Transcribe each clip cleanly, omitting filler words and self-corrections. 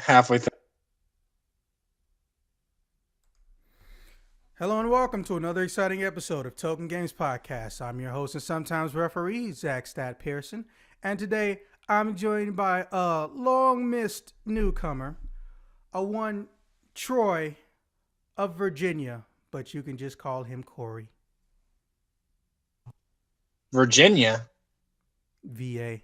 halfway through. Hello and welcome to another exciting episode of Token Games Podcast. I'm your host and sometimes referee, Zach Stat Pearson, and today I'm joined by a long-missed newcomer, a one Troy of Virginia, but you can just call him Corey. Virginia. VA.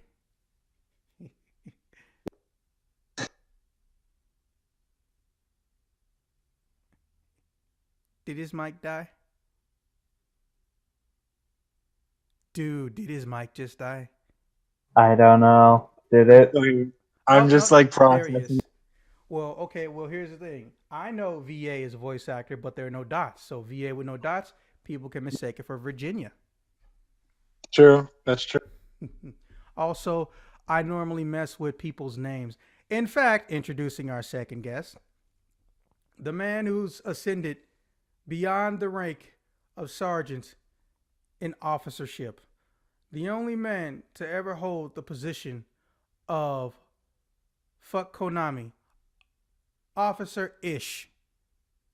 Did his mic die? Dude, did his mic just die? I don't know. Did it? Okay, Oh, I'm just no, like there he processing. is. Well, okay, here's the thing. I know VA is a voice actor, but there are no dots. So VA with no dots, people can mistake it for Virginia. True, that's true. Also, I normally mess with people's names. In fact, introducing our second guest, the man who's ascended beyond the rank of sergeant in officership, the only man to ever hold the position of fuck Konami, Officer Ish.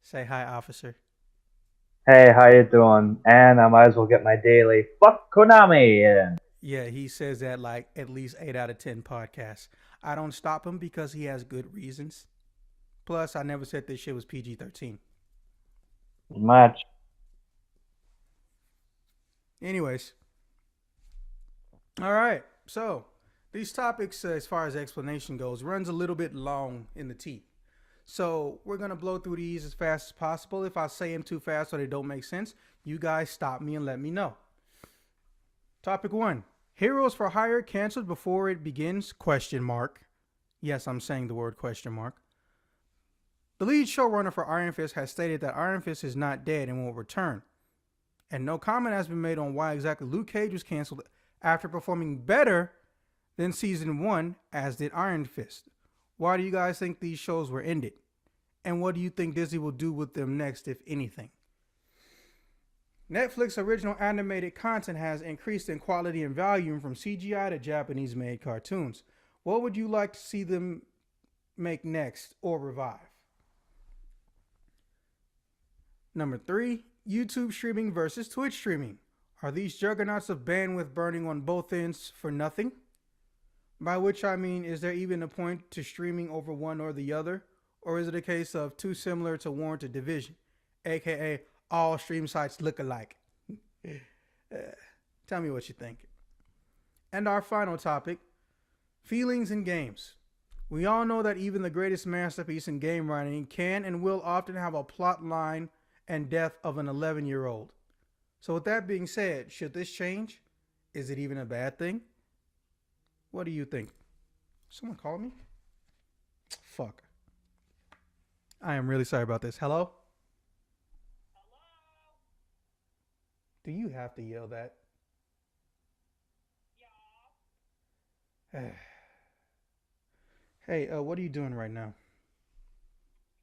Say hi, officer. Hey, how you doing? And I might as well get my daily fuck Konami in. Yeah, he says that like at least 8 out of 10 podcasts. I don't stop him because he has good reasons. Plus, I never said this shit was PG-13. Much. Anyways. All right. So, these topics, as far as explanation goes, runs a little bit long in the teeth. So, we're going to blow through these as fast as possible. If I say them too fast or they don't make sense, you guys stop me and let me know. Topic 1. Heroes for Hire canceled before it begins? Question mark. Yes, I'm saying the word question mark. The lead showrunner for Iron Fist has stated that Iron Fist is not dead and will return. And no comment has been made on why exactly Luke Cage was canceled after performing better than season 1, as did Iron Fist. Why do you guys think these shows were ended? And what do you think Disney will do with them next, if anything? Netflix original animated content has increased in quality and volume from CGI to Japanese-made cartoons. What would you like to see them make next or revive? Number 3, YouTube streaming versus Twitch streaming. Are these juggernauts of bandwidth burning on both ends for nothing? By which I mean, is there even a point to streaming over one or the other? Or is it a case of too similar to warrant a division, a.k.a. all stream sites look alike? Tell me what you think. And our final topic, feelings in games. We all know that even the greatest masterpiece in game writing can and will often have a plot line and death of an 11-year-old. So with that being said, should this change? Is it even a bad thing? What do you think? Someone call me? Fuck. I am really sorry about this. Hello? Do you have to yell that? Yeah. Hey, what are you doing right now?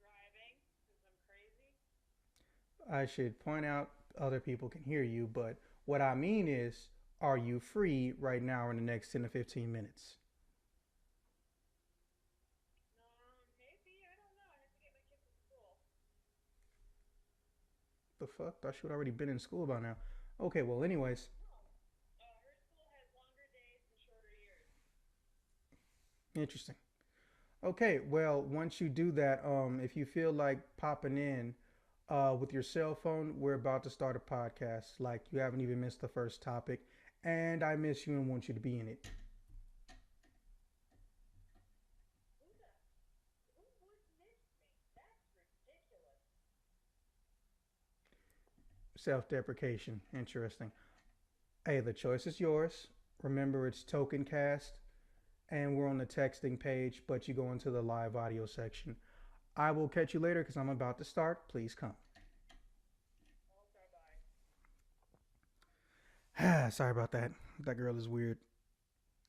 Driving, because I'm crazy. I should point out other people can hear you, but what I mean is, are you free right now in the next 10 to 15 minutes? Maybe, I don't know. I have to get my kids to school. The fuck? I should already been in school by now. Okay, well, anyways. Her school has longer days and shorter years. Interesting. Okay, well, once you do that, if you feel like popping in with your cell phone, we're about to start a podcast. Like, you haven't even missed the first topic, and I miss you and want you to be in it. Who would miss me? That's ridiculous. Self-deprecation. Interesting. Hey, the choice is yours. Remember, it's Token Cast, and we're on the texting page, but you go into the live audio section. I will catch you later because I'm about to start. Please come. Okay, bye. Sorry about that. That girl is weird.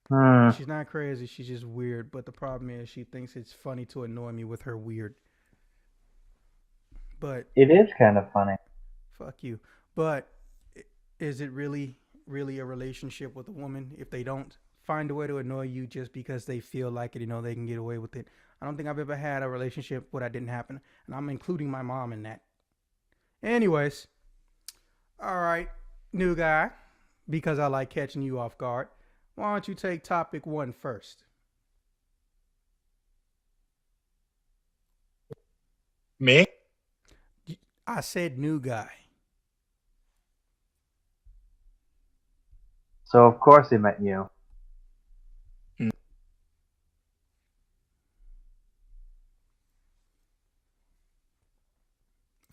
Hmm. She's not crazy. She's just weird. But the problem is she thinks it's funny to annoy me with her weird. But It is kind of funny. fuck you. But is it really a relationship with a woman if they don't find a way to annoy you just because they feel like it, they can get away with it. I don't think I've ever had a relationship where that didn't happen, and I'm including my mom in that. Anyways, all right, new guy, because I like catching you off guard. Why don't you take topic 1 first? Me? I said new guy. So of course he meant you.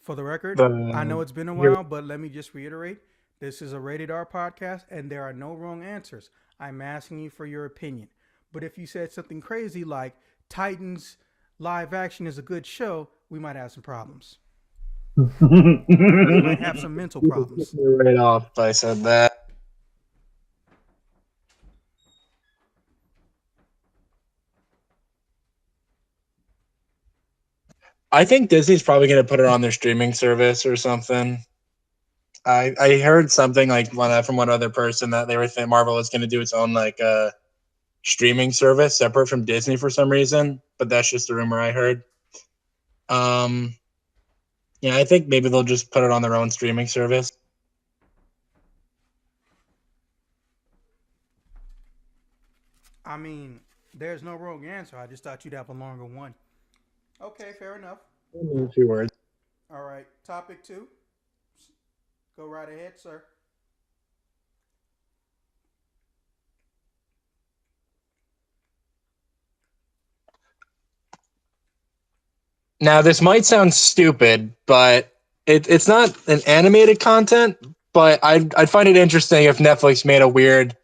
For the record, I know The it's been a here- while, but let me just reiterate this is a rated R podcast and there are no wrong answers. I'm asking you for your opinion. But if you said something crazy like Titans live action is a good show, we might have some problems. We might have some mental problems. right off, I said that. I think Disney's probably going to put it on their streaming service or something. I heard something like from one other person that they were thinking Marvel was going to do its own like streaming service separate from Disney for some reason, but that's just a rumor I heard. Yeah, I think maybe they'll just put it on their own streaming service. I mean, there's no wrong answer. I just thought you'd have a longer one. Okay, fair enough. A few words. All right, topic 2. Go right ahead, sir. Now, this might sound stupid, but it's not an animated content, but I'd find it interesting if Netflix made a weird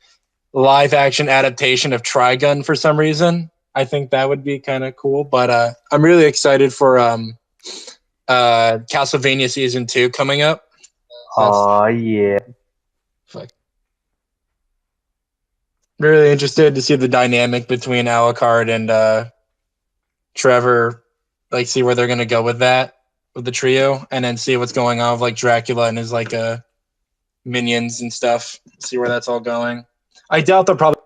live action adaptation of Trigun for some reason. I think that would be kind of cool. But I'm really excited for Castlevania season 2 coming up. Oh yeah. Fuck. Really interested to see the dynamic between Alucard and Trevor, like see where they're gonna go with that with the trio, and then see what's going on with like Dracula and his like minions and stuff. See where that's all going. I doubt they'll probably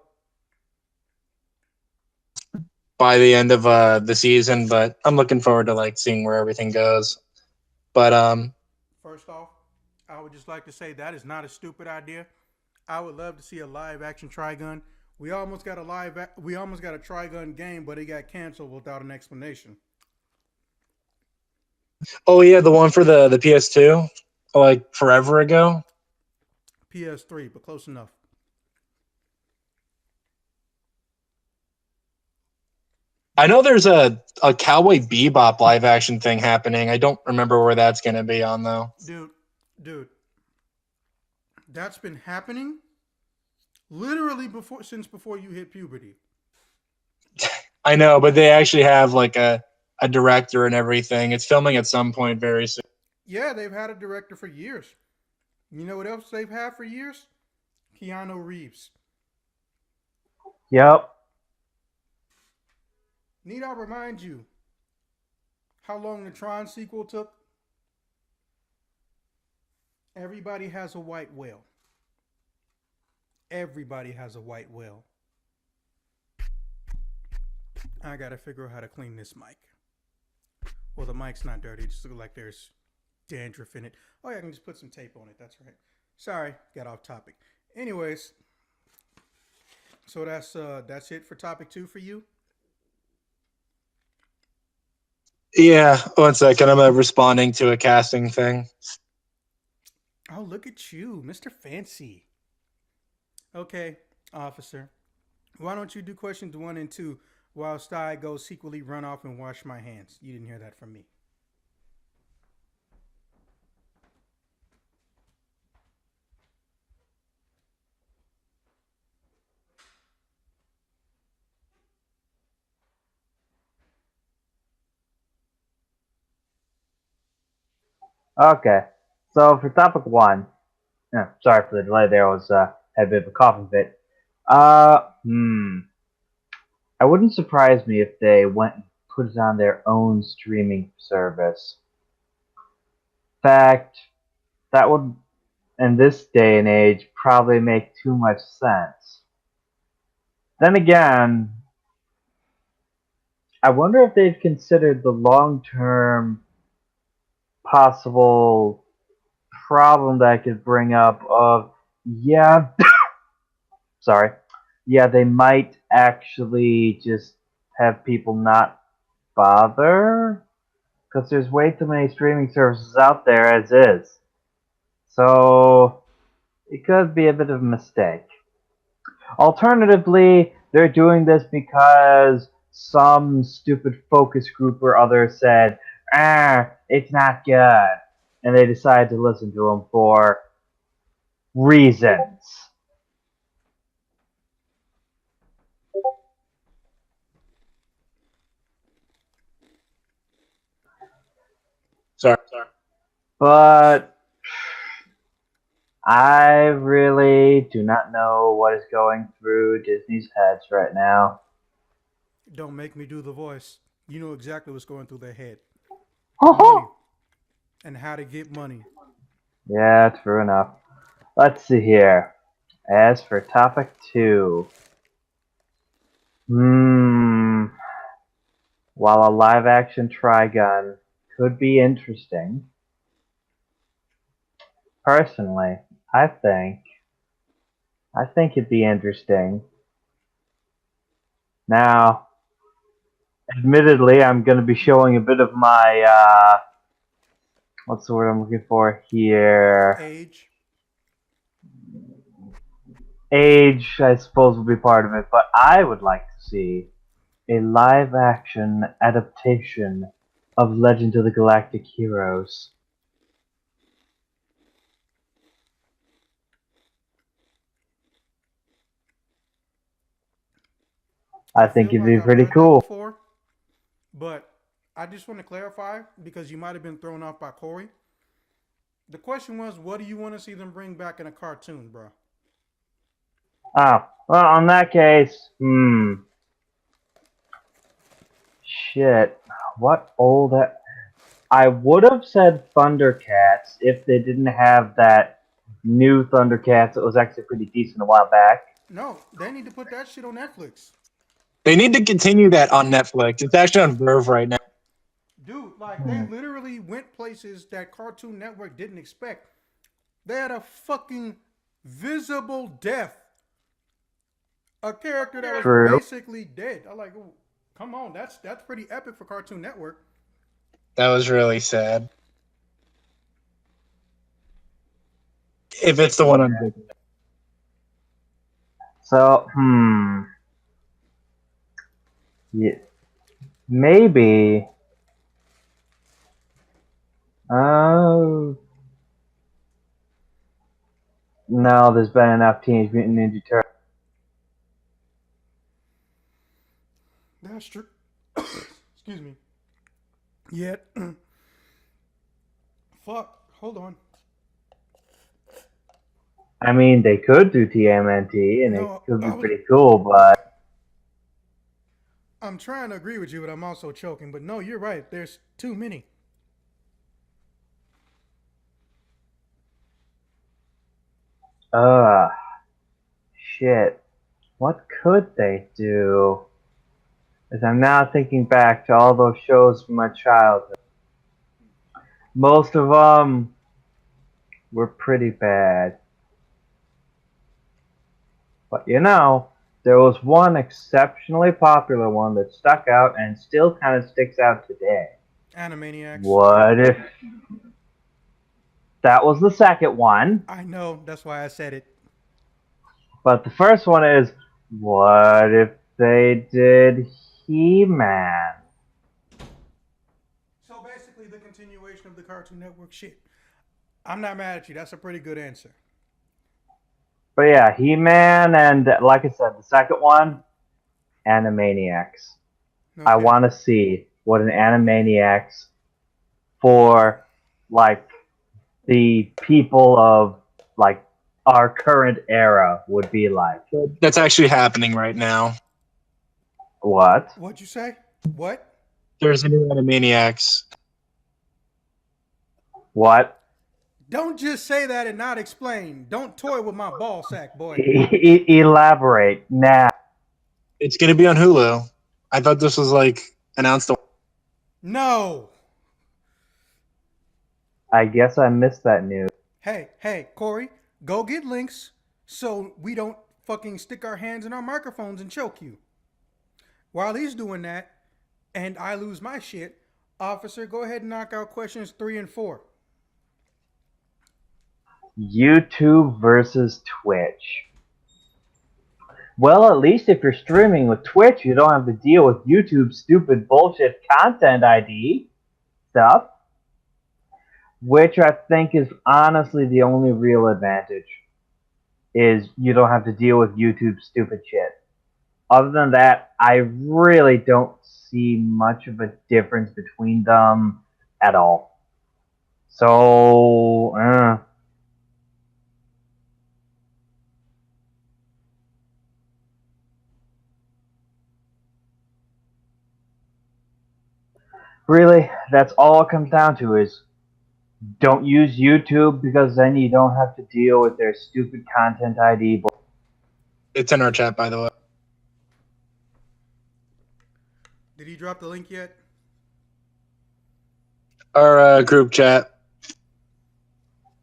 by the end of the season, but I'm looking forward to like seeing where everything goes. But First off, I would just like to say that is not a stupid idea. I would love to see a live action Trigun. We almost got a Trigun game, but it got canceled without an explanation. oh yeah, the one for the PS2, like forever ago. PS3, but close enough. I know there's a Cowboy Bebop live action thing happening. I don't remember where that's gonna be on though. Dude, that's been happening literally since before you hit puberty. I know, but they actually have like a director and everything. It's filming at some point very soon. Yeah, they've had a director for years. You know what else they've had for years? Keanu Reeves. Yep. Need I remind you how long the Tron sequel took? Everybody has a white whale. Everybody has a white whale. I gotta figure out how to clean this mic. Well, the mic's not dirty. It just looks like there's dandruff in it. Oh, yeah, I can just put some tape on it. That's right. Sorry, got off topic. Anyways, so that's it for topic 2 for you. Yeah, one second. I'm responding to a casting thing. Oh, look at you, Mr. Fancy. Okay, officer. Why don't you do questions 1 and 2 whilst I go secretly run off and wash my hands? You didn't hear that from me. Okay. So for topic 1, sorry for the delay there. I was had a bit of a coughing fit. I wouldn't surprise me if they went and put it on their own streaming service. In fact, that would, in this day and age, probably make too much sense. Then again, I wonder if they've considered the long-term possible problem that could bring up of, yeah, sorry, yeah, they might actually just have people not bother because there's way too many streaming services out there as is. So it could be a bit of a mistake. Alternatively, they're doing this because some stupid focus group or other said, it's not good. And they decided to listen to them for reasons. Sorry. But I really do not know what is going through Disney's heads right now. Don't make me do the voice. You know exactly what's going through their head. Money. Oh, And how to get money. yeah, true enough. Let's see here. As for topic 2, while a live action Trigun could be interesting, personally, I think it'd be interesting. Now, admittedly, I'm going to be showing a bit of my, what's the word I'm looking for here? Age. Age, I suppose, will be part of it, but I would like to see a live action adaptation of Legend of the Galactic Heroes. I think feel it'd like be I've pretty heard that cool. before, but I just want to clarify because you might have been thrown off by Corey. The question was, what do you want to see them bring back in a cartoon, bro? Oh, well, in that case, shit. What old... I would have said Thundercats if they didn't have that new Thundercats that was actually pretty decent a while back. No, they need to put that shit on Netflix. They need to continue that on Netflix. It's actually on Verve right now. Dude, like they literally went places that Cartoon Network didn't expect. They had a fucking visible death. A character that was True. basically dead. I'm like, ooh, come on, that's pretty epic for Cartoon Network. That was really sad. If it's the one I'm thinking of. So, yeah, maybe... Oh... No, there's been enough Teenage Mutant Ninja Turtles. That's true. Excuse me. Yet, fuck. Hold on. I mean, they could do TMNT, and it No, could be pretty cool, but... I'm trying to agree with you, but I'm also choking. But no, you're right. There's too many. Ugh. Shit. What could they do? As I'm now thinking back to all those shows from my childhood. Most of them were pretty bad. But you know, there was one exceptionally popular one that stuck out and still kind of sticks out today. Animaniacs. What if that was the second one? I know. That's why I said it. But the first one is, what if they did He-Man? So basically, the continuation of the Cartoon Network shit. I'm not mad at you. That's a pretty good answer. But yeah, He-Man, and like I said, the second one, Animaniacs. Okay. I want to see what an Animaniacs for, like, the people of, like, our current era would be like. That's actually happening right now. What? What'd you say? What? There's a new Animaniacs. What? Don't just say that and not explain. Don't toy with my ball sack, boy. Elaborate now. It's gonna be on Hulu. I thought this was like announced. No. I guess I missed that news. Hey, Corey, go get links so we don't fucking stick our hands in our microphones and choke you. While he's doing that, and I lose my shit, officer, go ahead and knock out questions 3 and 4. YouTube versus Twitch. Well, at least if you're streaming with Twitch, you don't have to deal with YouTube's stupid bullshit content ID stuff, which I think is honestly the only real advantage, is you don't have to deal with YouTube's stupid shit. Other than that, I really don't see much of a difference between them at all. So, really, that's all it comes down to is don't use YouTube because then you don't have to deal with their stupid content ID. It's in our chat, by the way. Did he drop the link yet? Our group chat.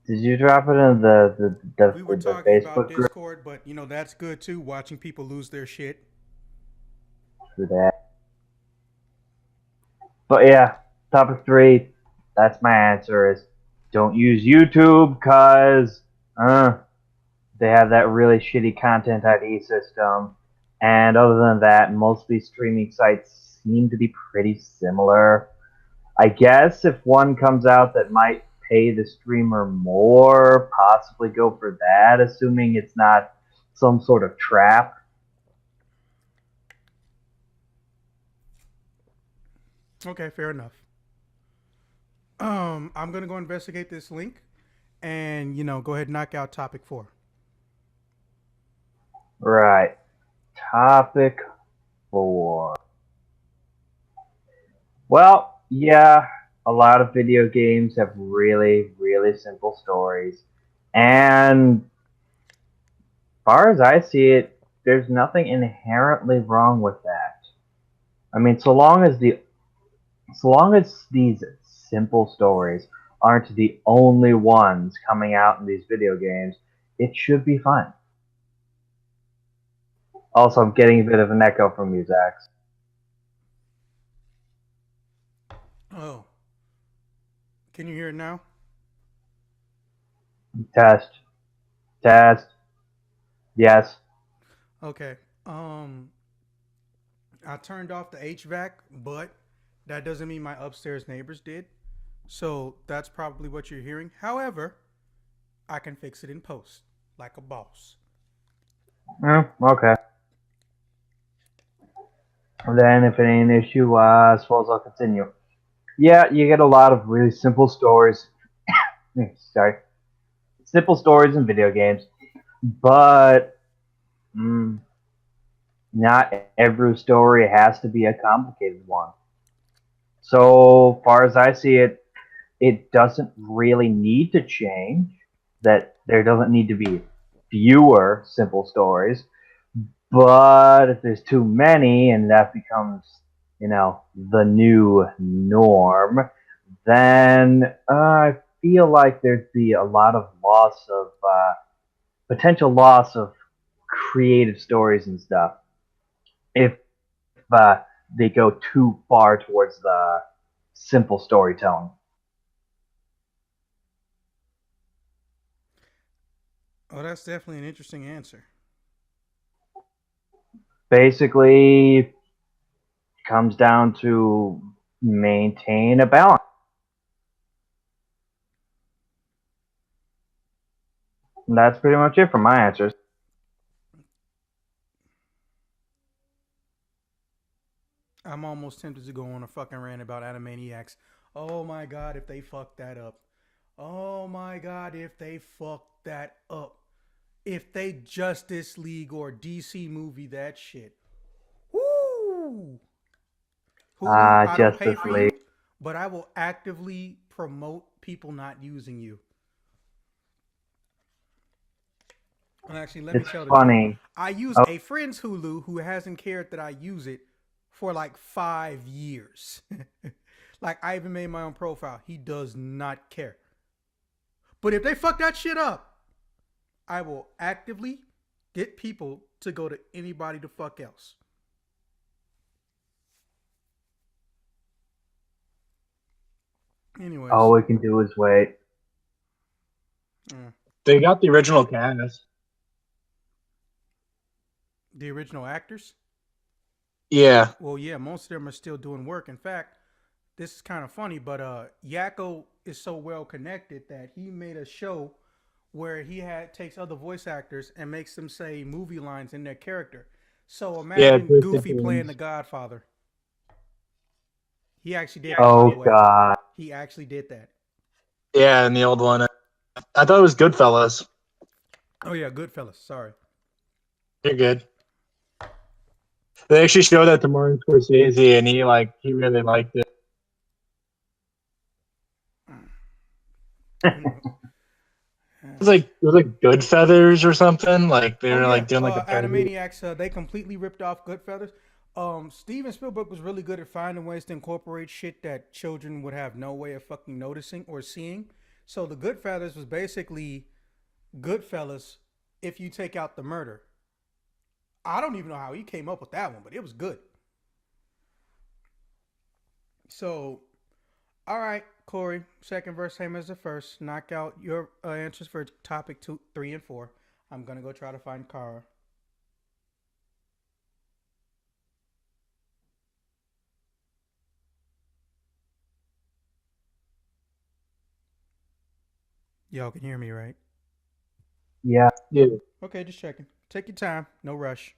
Did you drop it in We were the talking about Facebook group Discord, but you know that's good too. Watching people lose their shit. for that? But yeah, topic 3. That's my answer: is don't use YouTube because they have that really shitty content ID system. And other than that, most of these streaming sites seem to be pretty similar. I guess if one comes out that might pay the streamer more, possibly go for that, assuming it's not some sort of trap. Okay, fair enough. I'm gonna go investigate this link, and go ahead and knock out topic 4. Right. Topic 4. Well, yeah, a lot of video games have really, really simple stories. And as far as I see it, there's nothing inherently wrong with that. I mean, so long as these simple stories aren't the only ones coming out in these video games, it should be fine. Also, I'm getting a bit of an echo from you, Zax. Oh, can you hear it now? Test. Test. Yes. Okay. I turned off the HVAC, but that doesn't mean my upstairs neighbors did. So that's probably what you're hearing. However, I can fix it in post, like a boss. Okay. And then, if it ain't an issue, I suppose I'll continue. Yeah, you get a lot of really simple stories. Sorry. Simple stories in video games. But not every story has to be a complicated one. So far as I see it, it doesn't really need to change. That there doesn't need to be fewer simple stories. But if there's too many and that becomes, the new norm, then I feel like there'd be a lot of potential loss of creative stories and stuff if uh, they go too far towards the simple storytelling. Oh, that's definitely an interesting answer. Basically, it comes down to maintain a balance. And that's pretty much it for my answers. I'm almost tempted to go on a fucking rant about Animaniacs. Oh my god, if they fuck that up. Oh my god, if they fuck that up. If they Justice League or DC movie that shit. Woo! Hulu, I don't pay Justice for League. you, but I will actively promote people not using you. And actually, let me It's tell the truth. funny. I use Oh. a friend's Hulu who hasn't cared that I use it for like 5 years. Like, I even made my own profile. He does not care. But if they fuck that shit up, I will actively get people to go to anybody the fuck else. Anyways, All we can do is wait. They got the original cast. the original actors. Yeah. Well, yeah, most of them are still doing work. In fact, this is kind of funny, but Yakko is so well connected that he made a show where he takes other voice actors and makes them say movie lines in their character. So Yeah. imagine Goofy playing the Godfather. He actually did that, by the Oh way. God. He actually did that. Yeah, in the old one. I thought it was Goodfellas. Oh yeah, Goodfellas. Sorry. You're good. They actually showed that to Martin Scorsese, and he really liked it. It was like Good Feathers or something. Like they were like doing like a parody. Animaniacs. They completely ripped off Goodfellas. Steven Spielberg was really good at finding ways to incorporate shit that children would have no way of fucking noticing or seeing. So the Goodfellas was basically Goodfellas if you take out the murder. I don't even know how he came up with that one, but it was good. So, all right, Corey, second verse, same as the first. Knock out your answers for topic 2, 3, and 4. I'm gonna go try to find Kara. Y'all can hear me, right? Yeah. Yeah. Okay, just checking. Take your time, no rush.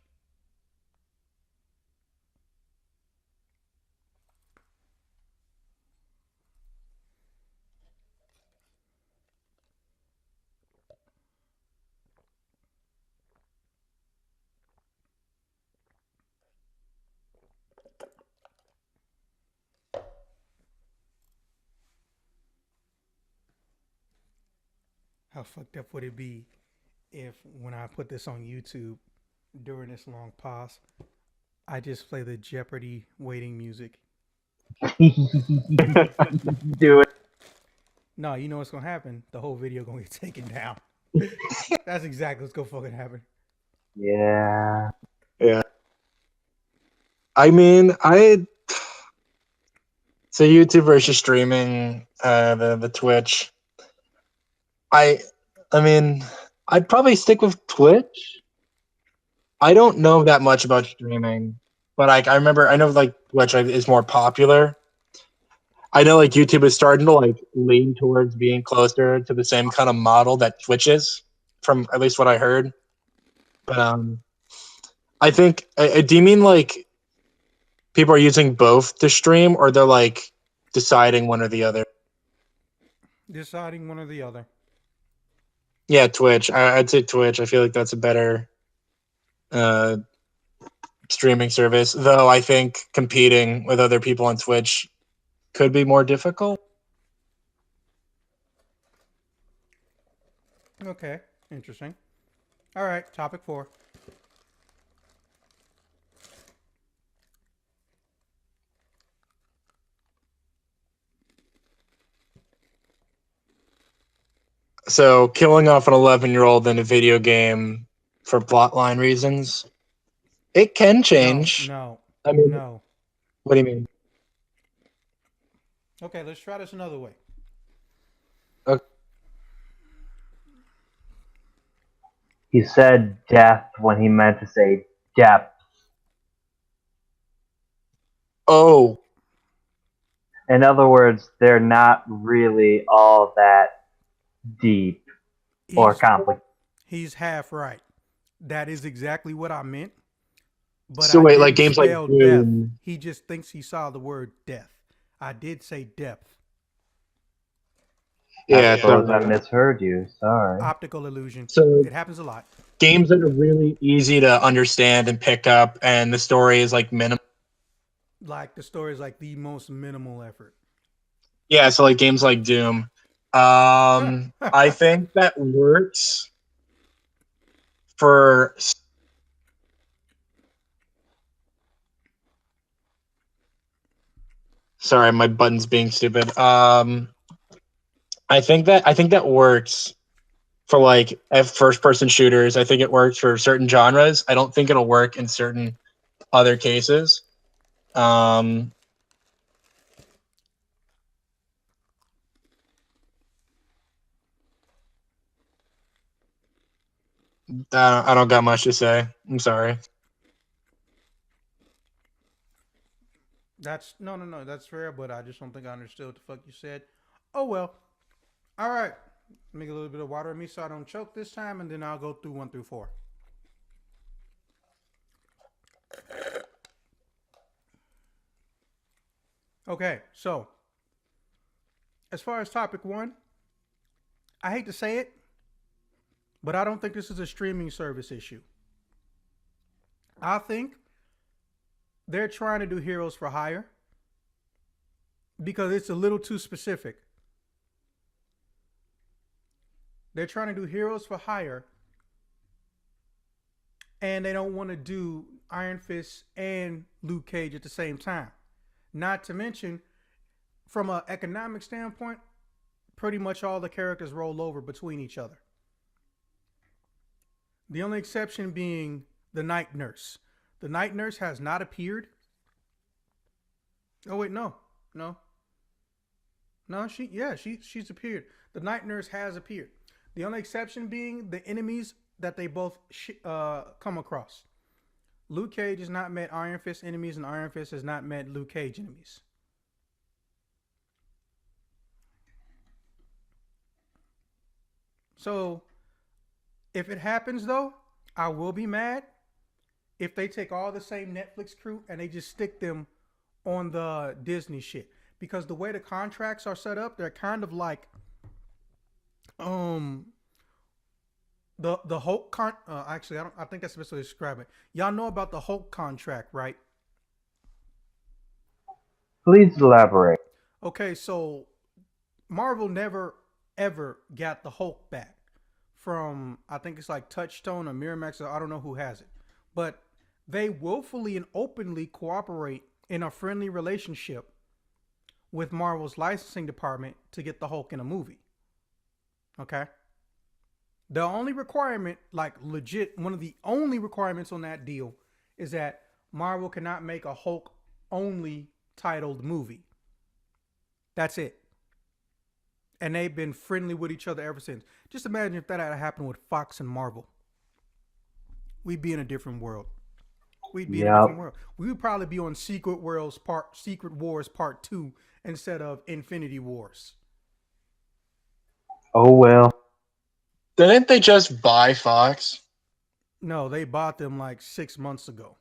How fucked up would it be if, when I put this on YouTube during this long pause, I just play the Jeopardy waiting music? Do it. No, you know what's gonna happen? The whole video gonna get taken down. That's exactly what's gonna fucking happen. Yeah. Yeah. I mean, so YouTube versus streaming, the Twitch. I mean, I'd probably stick with Twitch. I don't know that much about streaming, but I know like Twitch is more popular. I know like YouTube is starting to like lean towards being closer to the same kind of model that Twitch is, from at least what I heard. But I think, do you mean like people are using both to stream, or they're like deciding one or the other? Deciding one or the other. Yeah, Twitch. I'd say Twitch. I feel like that's a better uh, streaming service, though I think competing with other people on Twitch could be more difficult. Okay, interesting. All right, topic 4. So killing off an 11-year-old in a video game for plotline reasons, it can change. No. I mean, No. what do you mean? Okay, let's try this another way. Okay. He said death when he meant to say depth. Oh, In other words, they're not really all that deep or complicated. He's half right. That is exactly what I meant. But so I wait, didn't like games like spell death. Doom. He just thinks he saw the word death. I did say depth. Yeah, I suppose I misheard you. Sorry. Optical illusion. So It happens a lot. games that are really easy to understand and pick up, and the story is like minimal. Like the story is like the most minimal effort. Yeah, so like games like Doom. I think that works for sorry, my button's being stupid. I think that works for like first person shooters. I think it works for certain genres. I don't think it'll work in certain other cases. Um, I don't got much to say. I'm sorry. That's no. That's fair, but I just don't think I understood what the fuck you said. Oh well. All right. Make a little bit of water in me so I don't choke this time, and then I'll go through 1 through 4. Okay, so as far as topic 1, I hate to say it, but I don't think this is a streaming service issue. I think they're trying to do Heroes for Hire because it's a little too specific. They're trying to do Heroes for Hire and they don't want to do Iron Fist and Luke Cage at the same time. Not to mention, from an economic standpoint, pretty much all the characters roll over between each other. The only exception being the Night Nurse. The Night Nurse has not appeared. Oh wait, no. She's appeared. The Night Nurse has appeared. The only exception being the enemies that they both come across. Luke Cage has not met Iron Fist enemies, and Iron Fist has not met Luke Cage enemies. So, if it happens though, I will be mad if they take all the same Netflix crew and they just stick them on the Disney shit. Because the way the contracts are set up, they're kind of like the Hulk actually I think that's the best way to describe it. Y'all know about the Hulk contract, right? Please elaborate. Okay, so Marvel never ever got the Hulk back from, I think it's like Touchstone or Miramax, or I don't know who has it. But they willfully and openly cooperate in a friendly relationship with Marvel's licensing department to get the Hulk in a movie. Okay? The only requirement, like legit, one of the only requirements on that deal is that Marvel cannot make a Hulk only titled movie. That's it. And they've been friendly with each other ever since. Just imagine if that had happened with Fox and Marvel. We'd be in a different world. We'd be in a different world. We would probably be on Secret Wars Part 2 instead of Infinity Wars. Oh well. Didn't they just buy Fox? No, they bought them like 6 months ago.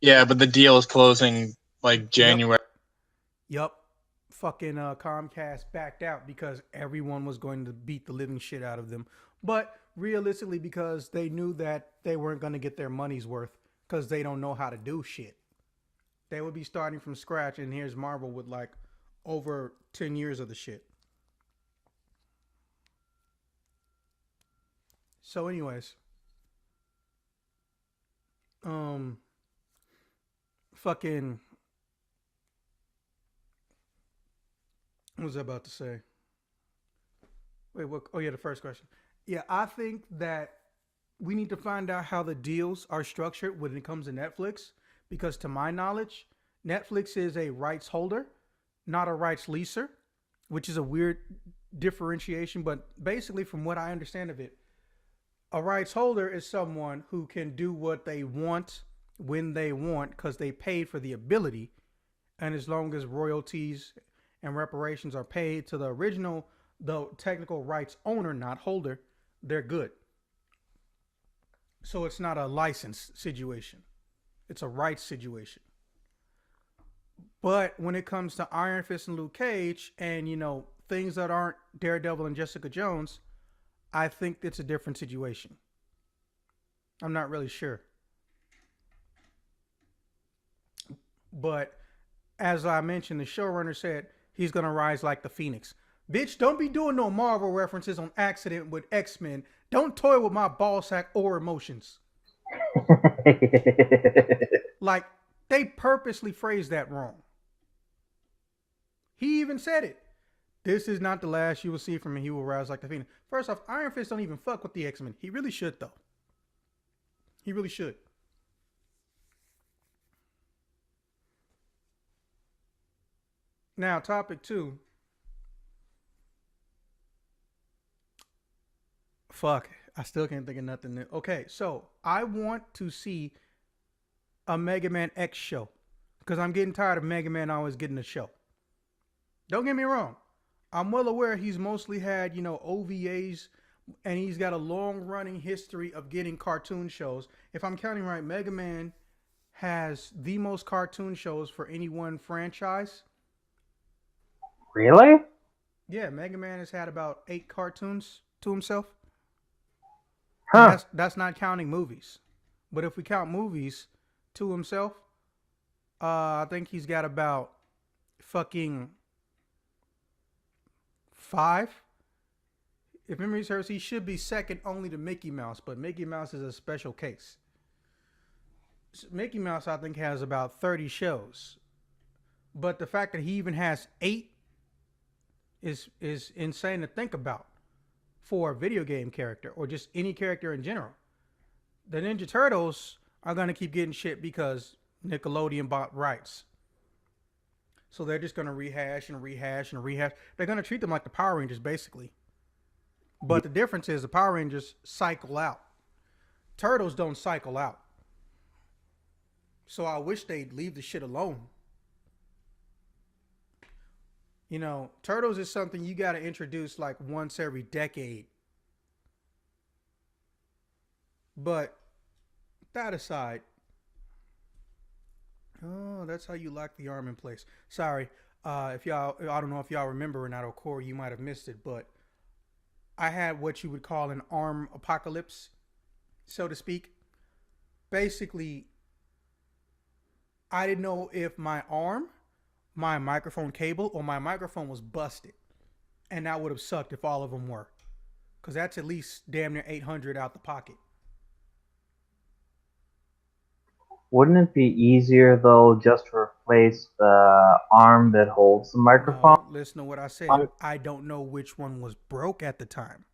Yeah, but the deal is closing like January. Yep. Fucking Comcast backed out because everyone was going to beat the living shit out of them. But realistically, because they knew that they weren't going to get their money's worth because they don't know how to do shit. They would be starting from scratch, and here's Marvel with like over 10 years of the shit. So anyways, fucking, what was I about to say? Wait, what? Oh yeah, the first question. Yeah, I think that we need to find out how the deals are structured when it comes to Netflix, because to my knowledge, Netflix is a rights holder, not a rights leaser, which is a weird differentiation. But basically, from what I understand of it, a rights holder is someone who can do what they want when they want because they paid for the ability. And as long as royalties and reparations are paid to the technical rights owner, not holder, they're good. So it's not a license situation. It's a rights situation. But when it comes to Iron Fist and Luke Cage and, things that aren't Daredevil and Jessica Jones, I think it's a different situation. I'm not really sure. But as I mentioned, the showrunner said he's going to rise like the Phoenix. Bitch, don't be doing no Marvel references on accident with X-Men. Don't toy with my ball sack or emotions. Like, they purposely phrased that wrong. He even said it. This is not the last you will see from me. He will rise like the phoenix. First off, Iron Fist don't even fuck with the X-Men. He really should, though. He really should. Now, topic 2. Fuck. I still can't think of nothing new. Okay, so I want to see a Mega Man X show. Because I'm getting tired of Mega Man always getting a show. Don't get me wrong. I'm well aware he's mostly had, OVAs, and he's got a long running history of getting cartoon shows. If I'm counting right, Mega Man has the most cartoon shows for any one franchise. Really? Yeah, Mega Man has had about 8 cartoons to himself. Huh. And that's not counting movies. But if we count movies to himself, I think he's got about fucking 5. If memory serves, he should be second only to Mickey Mouse, but Mickey Mouse is a special case. Mickey Mouse, I think, has about 30 shows. But the fact that he even has 8 is insane to think about for a video game character or just any character in general. The Ninja Turtles are going to keep getting shit because Nickelodeon bought rights. So they're just going to rehash and rehash and rehash. They're going to treat them like the Power Rangers, basically. But the difference is the Power Rangers cycle out. Turtles don't cycle out. So I wish they'd leave the shit alone. Turtles is something you got to introduce like once every decade. But that aside, oh, that's how you lock the arm in place. Sorry, if y'all, I don't know if y'all remember or not, or Corey, you might have missed it, but I had what you would call an arm apocalypse, so to speak. Basically, I didn't know if my arm, my microphone cable, or my microphone was busted. And that would have sucked if all of them were. Because that's at least damn near 800 out the pocket. Wouldn't it be easier, though, just to replace the arm that holds the microphone? No, listen to what I said. I don't know which one was broke at the time.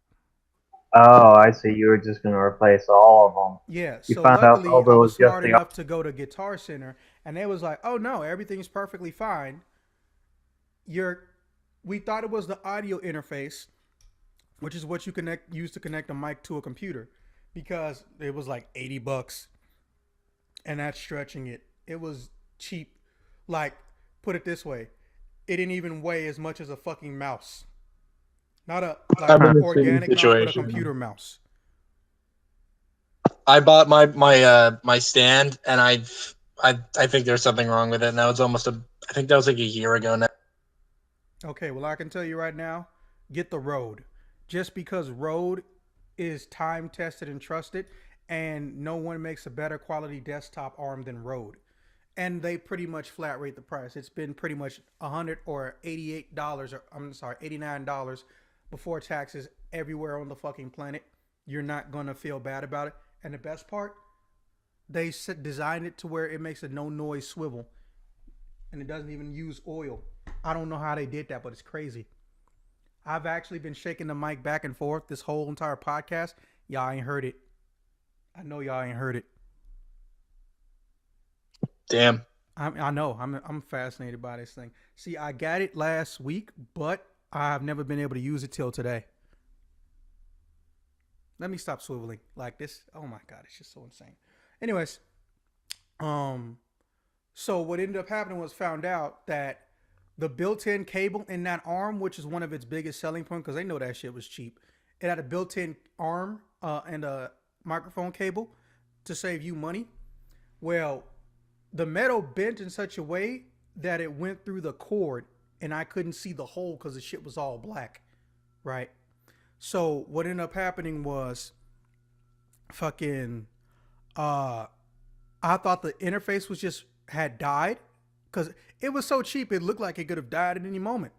Oh, I see. You were just going to replace all of them. Yeah, You so found out luckily all I was those just smart the enough to go to Guitar Center, and they was like, "Oh no, everything's perfectly fine. We thought it was the audio interface, which is what you use to connect a mic to a computer, because it was like $80, and that's stretching it. It was cheap. Like, put it this way, it didn't even weigh as much as a fucking mouse. Not a I'm in the same organic mouse, but a situation. computer mouse. I bought my stand, and I think there's something wrong with it. Now it's I think that was like a year ago now. Okay, well, I can tell you right now, get the Rode. Just because Rode is time tested and trusted, and no one makes a better quality desktop arm than Rode. And they pretty much flat rate the price. It's been pretty much $100 or $88, or I'm sorry, $89 before taxes everywhere on the fucking planet. You're not gonna feel bad about it. And the best part, they designed it to where it makes a no noise swivel, and it doesn't even use oil. I don't know how they did that, but it's crazy. I've actually been shaking the mic back and forth this whole entire podcast. Y'all ain't heard it. I know y'all ain't heard it. Damn. I know. I'm fascinated by this thing. See, I got it last week, but I've never been able to use it till today. Let me stop swiveling like this. Oh my god, it's just so insane. Anyways, so what ended up happening was found out that the built-in cable in that arm, which is one of its biggest selling points, because they know that shit was cheap. It had a built-in arm and a microphone cable to save you money. Well, the metal bent in such a way that it went through the cord, and I couldn't see the hole because the shit was all black, right? So what ended up happening was fucking I thought the interface had died because it was so cheap it looked like it could have died at any moment.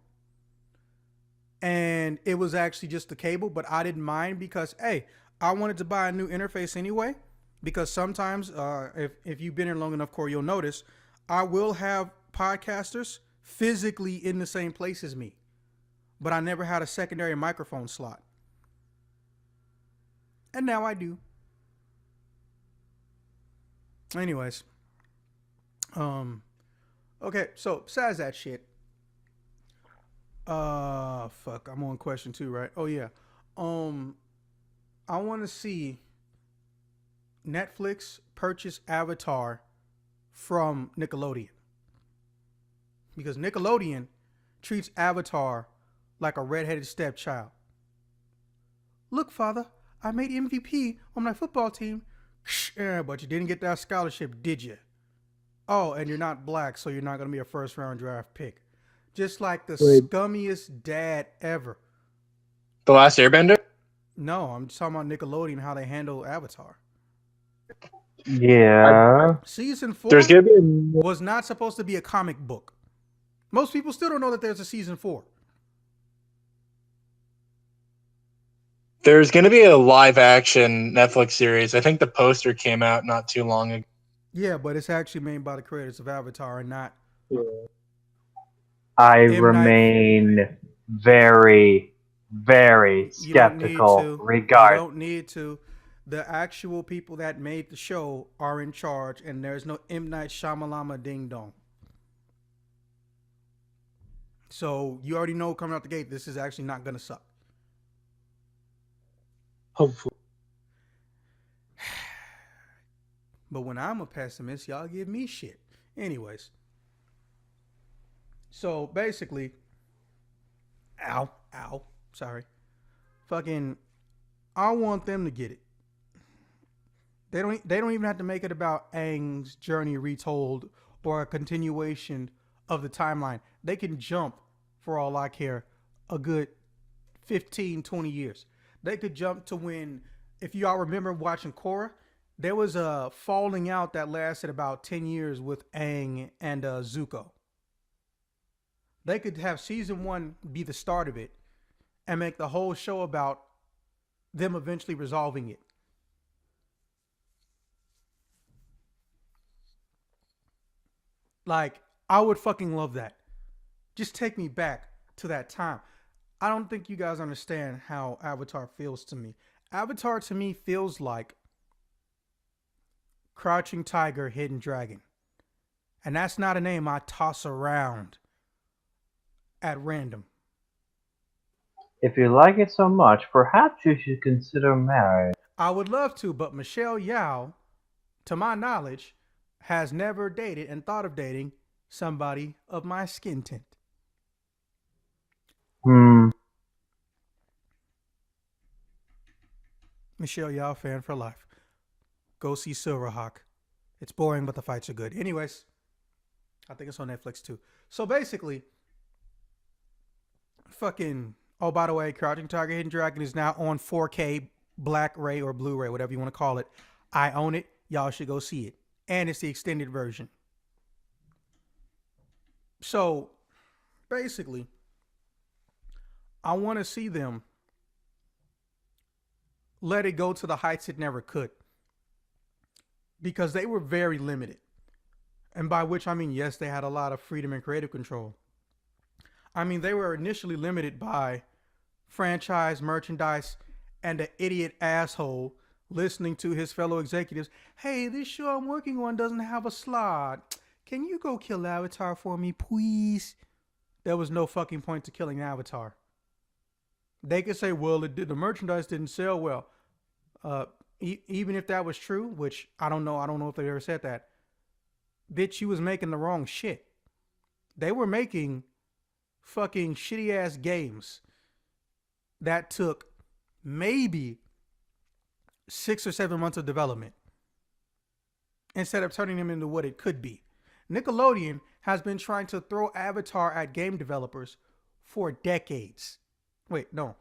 and it was actually just the cable, but I didn't mind because hey, I wanted to buy a new interface anyway. Because sometimes, if you've been here long enough, Corey, you'll notice I will have podcasters physically in the same place as me, but I never had a secondary microphone slot, and now I do. Anyways, okay, so besides that shit, fuck, I'm on question 2, right? Oh yeah, um, I want to see Netflix purchase Avatar from Nickelodeon because Nickelodeon treats Avatar like a redheaded stepchild. Look, father, I made MVP on my football team. Yeah, but you didn't get that scholarship, did you? Oh, and you're not black, so you're not going to be a first round draft pick. Just like the Wait. scummiest dad ever. The Last Airbender? No, I'm just talking about Nickelodeon, how they handle Avatar. Yeah. Season 4 There's gonna be a, was not supposed to be a comic book. Most people still don't know that there's a season 4. there's gonna be a live action Netflix series. I think the poster came out not too long ago. Yeah, but it's actually made by the creators of Avatar and not I M. Night. remain very, very You don't need skeptical to. You regarding. don't need to. The actual people that made the show are in charge, and there's no M. Night Shyamalama ding dong. So you already know coming out the gate, this is actually not gonna suck. Hopefully. But when I'm a pessimist, y'all give me shit. Anyways. So basically, sorry. Fucking, I want them to get it. They don't even have to make it about Aang's journey retold or a continuation of the timeline. They can jump, for all I care, a good 15, 20 years. They could jump to when, if y'all remember watching Korra, there was a falling out that lasted about 10 years with Aang and Zuko. They could have season 1 be the start of it and make the whole show about them eventually resolving it. Like, I would fucking love that. Just take me back to that time. I don't think you guys understand how Avatar feels to me. Avatar to me feels like Crouching Tiger, Hidden Dragon. And that's not a name I toss around at random. If you like it so much, perhaps you should consider marriage. I would love to, but Michelle Yao, to my knowledge, has never dated and thought of dating somebody of my skin tint. Michelle Yao fan for life. Go see Silverhawk. It's boring, but the fights are good. Anyways, I think it's on Netflix too. So basically, fucking, oh, by the way, Crouching Tiger, Hidden Dragon is now on 4K, Black-ray or Blu-ray, whatever you want to call it. I own it. Y'all should go see it. And it's the extended version. So, basically, I want to see them let it go to the heights it never could. Because they were very limited. And by which I mean, yes, they had a lot of freedom and creative control. I mean, they were initially limited by franchise, merchandise, and an idiot asshole listening to his fellow executives. Hey, this show I'm working on doesn't have a slot. Can you go kill Avatar for me, please? There was no fucking point to killing Avatar. They could say, well, the merchandise didn't sell well. Even if that was true, which I don't know if they ever said that. Bitch, you was making the wrong shit. They were making fucking shitty ass games that took maybe 6 or 7 months of development instead of turning them into what it could be. Nickelodeon has been trying to throw Avatar at game developers for decades. Wait, no.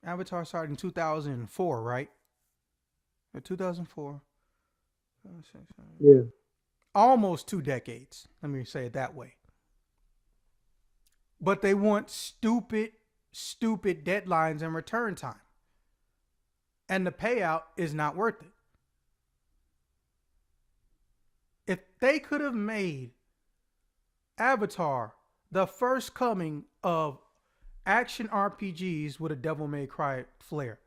Avatar started in 2004, right? 2004. Yeah. Almost 2 decades. Let me say it that way. but they want stupid deadlines and return time. And the payout is not worth it. If they could have made Avatar the first coming of action RPGs with a Devil May Cry flair,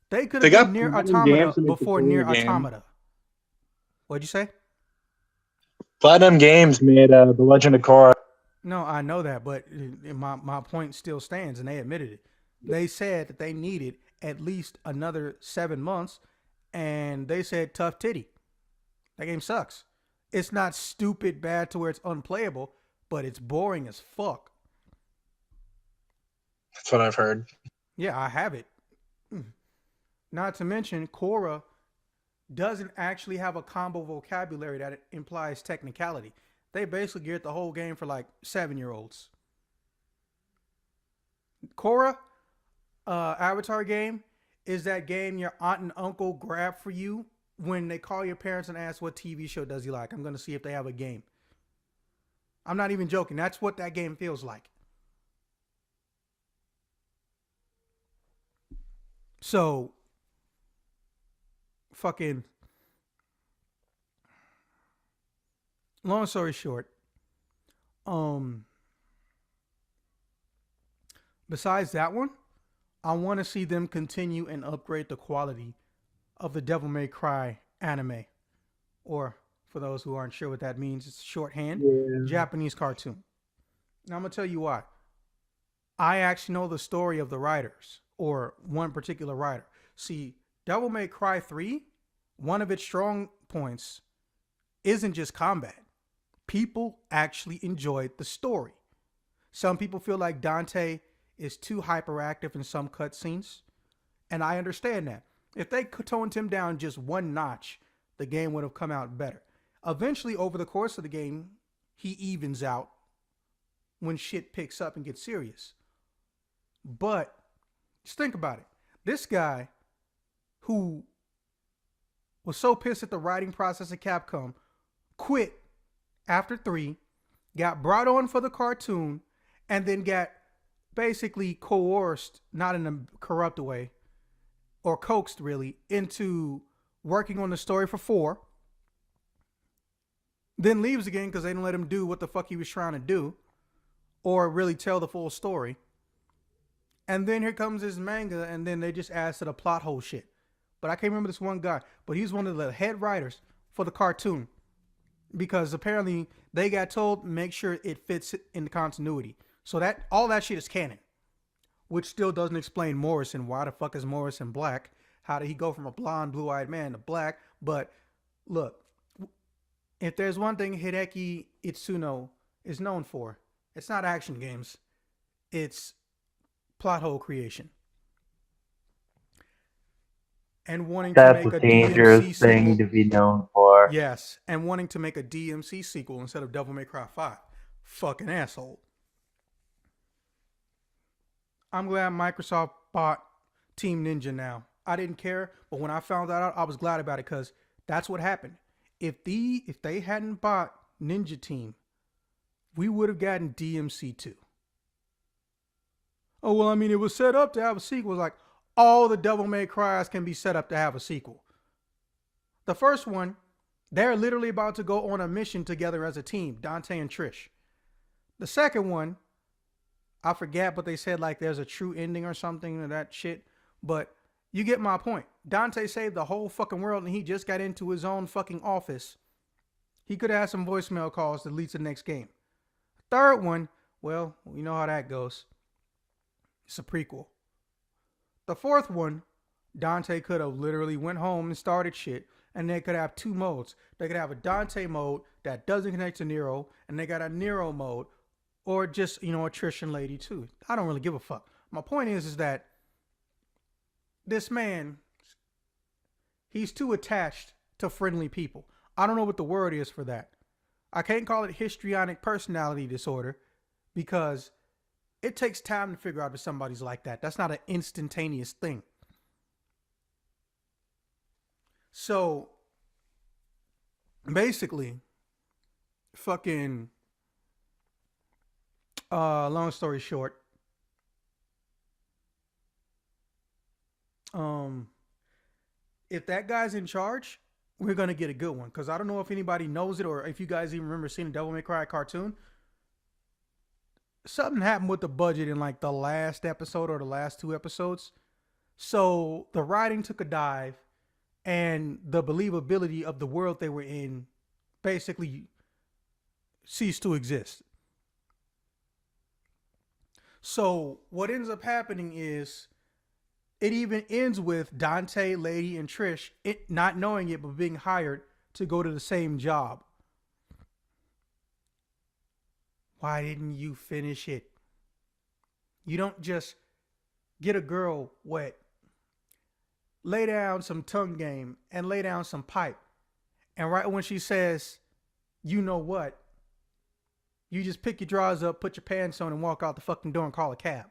they could They have been got Near Platinum Automata Games to make the before Korra Near game. Automata. What'd you say? Platinum Games made The Legend of Korra. No, I know that, but my point still stands, and they admitted it. They said that they needed at least another 7 months, and they said tough titty. That game sucks. It's not stupid bad to where it's unplayable, but it's boring as fuck. That's what I've heard. Yeah, I have it. Not to mention, Korra doesn't actually have a combo vocabulary that implies technicality. They basically geared the whole game for like 7-year-olds. Korra, Avatar game, is that game your aunt and uncle grab for you when they call your parents and ask what TV show does he like. I'm going to see if they have a game. I'm not even joking. That's what that game feels like. So, fucking, long story short, besides that one, I want to see them continue and upgrade the quality of the Devil May Cry anime, or for those who aren't sure what that means, it's shorthand, Japanese cartoon. Now I'm gonna tell you why. I actually know the story of the writers, or one particular writer. See, Devil May Cry 3, one of its strong points isn't just combat. People actually enjoyed the story. Some people feel like Dante is too hyperactive in some cutscenes, and I understand that. If they toned him down just one notch, the game would have come out better. Eventually, over the course of the game, he evens out when shit picks up and gets serious. But just think about it. This guy who was so pissed at the writing process at Capcom quit after 3, got brought on for the cartoon, and then got basically coerced, not in a corrupt way, or coaxed really, into working on the story for 4, then leaves again because they didn't let him do what the fuck he was trying to do, or really tell the full story. And then here comes his manga, and then they just add to the plot hole shit. But I can't remember this one guy, but he's one of the head writers for the cartoon, because apparently they got told make sure it fits in the continuity. So that all that shit is canon, which still doesn't explain Morrison. Why the fuck is Morrison black? How did he go from a blonde, blue-eyed man to black? But look, if there's one thing Hideki Itsuno is known for, it's not action games. It's plot hole creation. And wanting That's to make a a dangerous DMC thing sequel. to be known for. Yes, and wanting to make a DMC sequel instead of Devil May Cry 5. Fucking asshole. I'm glad Microsoft bought Team Ninja now. I didn't care, but when I found that out, I was glad about it, because that's what happened. If they hadn't bought Ninja Team, we would have gotten DMC 2. Oh, well, I mean, it was set up to have a sequel. It's like, all the Devil May Cries can be set up to have a sequel. The first one, they're literally about to go on a mission together as a team, Dante and Trish. The second one, I forget, but they said like there's a true ending or something of that shit. But you get my point. Dante saved the whole fucking world and he just got into his own fucking office. He could have had some voicemail calls that lead to the next game. Third one, well, you know how that goes. It's a prequel. The fourth one, Dante could have literally went home and started shit, and they could have 2 modes. They could have a Dante mode that doesn't connect to Nero, and they got a Nero mode, or just, a Trishan lady too. I don't really give a fuck. My point is that this man, he's too attached to friendly people. I don't know what the word is for that. I can't call it histrionic personality disorder, because it takes time to figure out if somebody's like that. That's not an instantaneous thing. So, basically, fucking, Long story short, um, if that guy's in charge, we're gonna get a good one. Cause I don't know if anybody knows it or if you guys even remember seeing the Devil May Cry cartoon. Something happened with the budget in like the last episode or the last two episodes. So the writing took a dive and the believability of the world they were in basically ceased to exist. So what ends up happening is it even ends with Dante, Lady, and Trish not knowing it but being hired to go to the same job. Why didn't you finish it? You don't just get a girl wet, lay down some tongue game, and lay down some pipe. And right when she says, you know what, you just pick your drawers up, put your pants on, and walk out the fucking door and call a cab.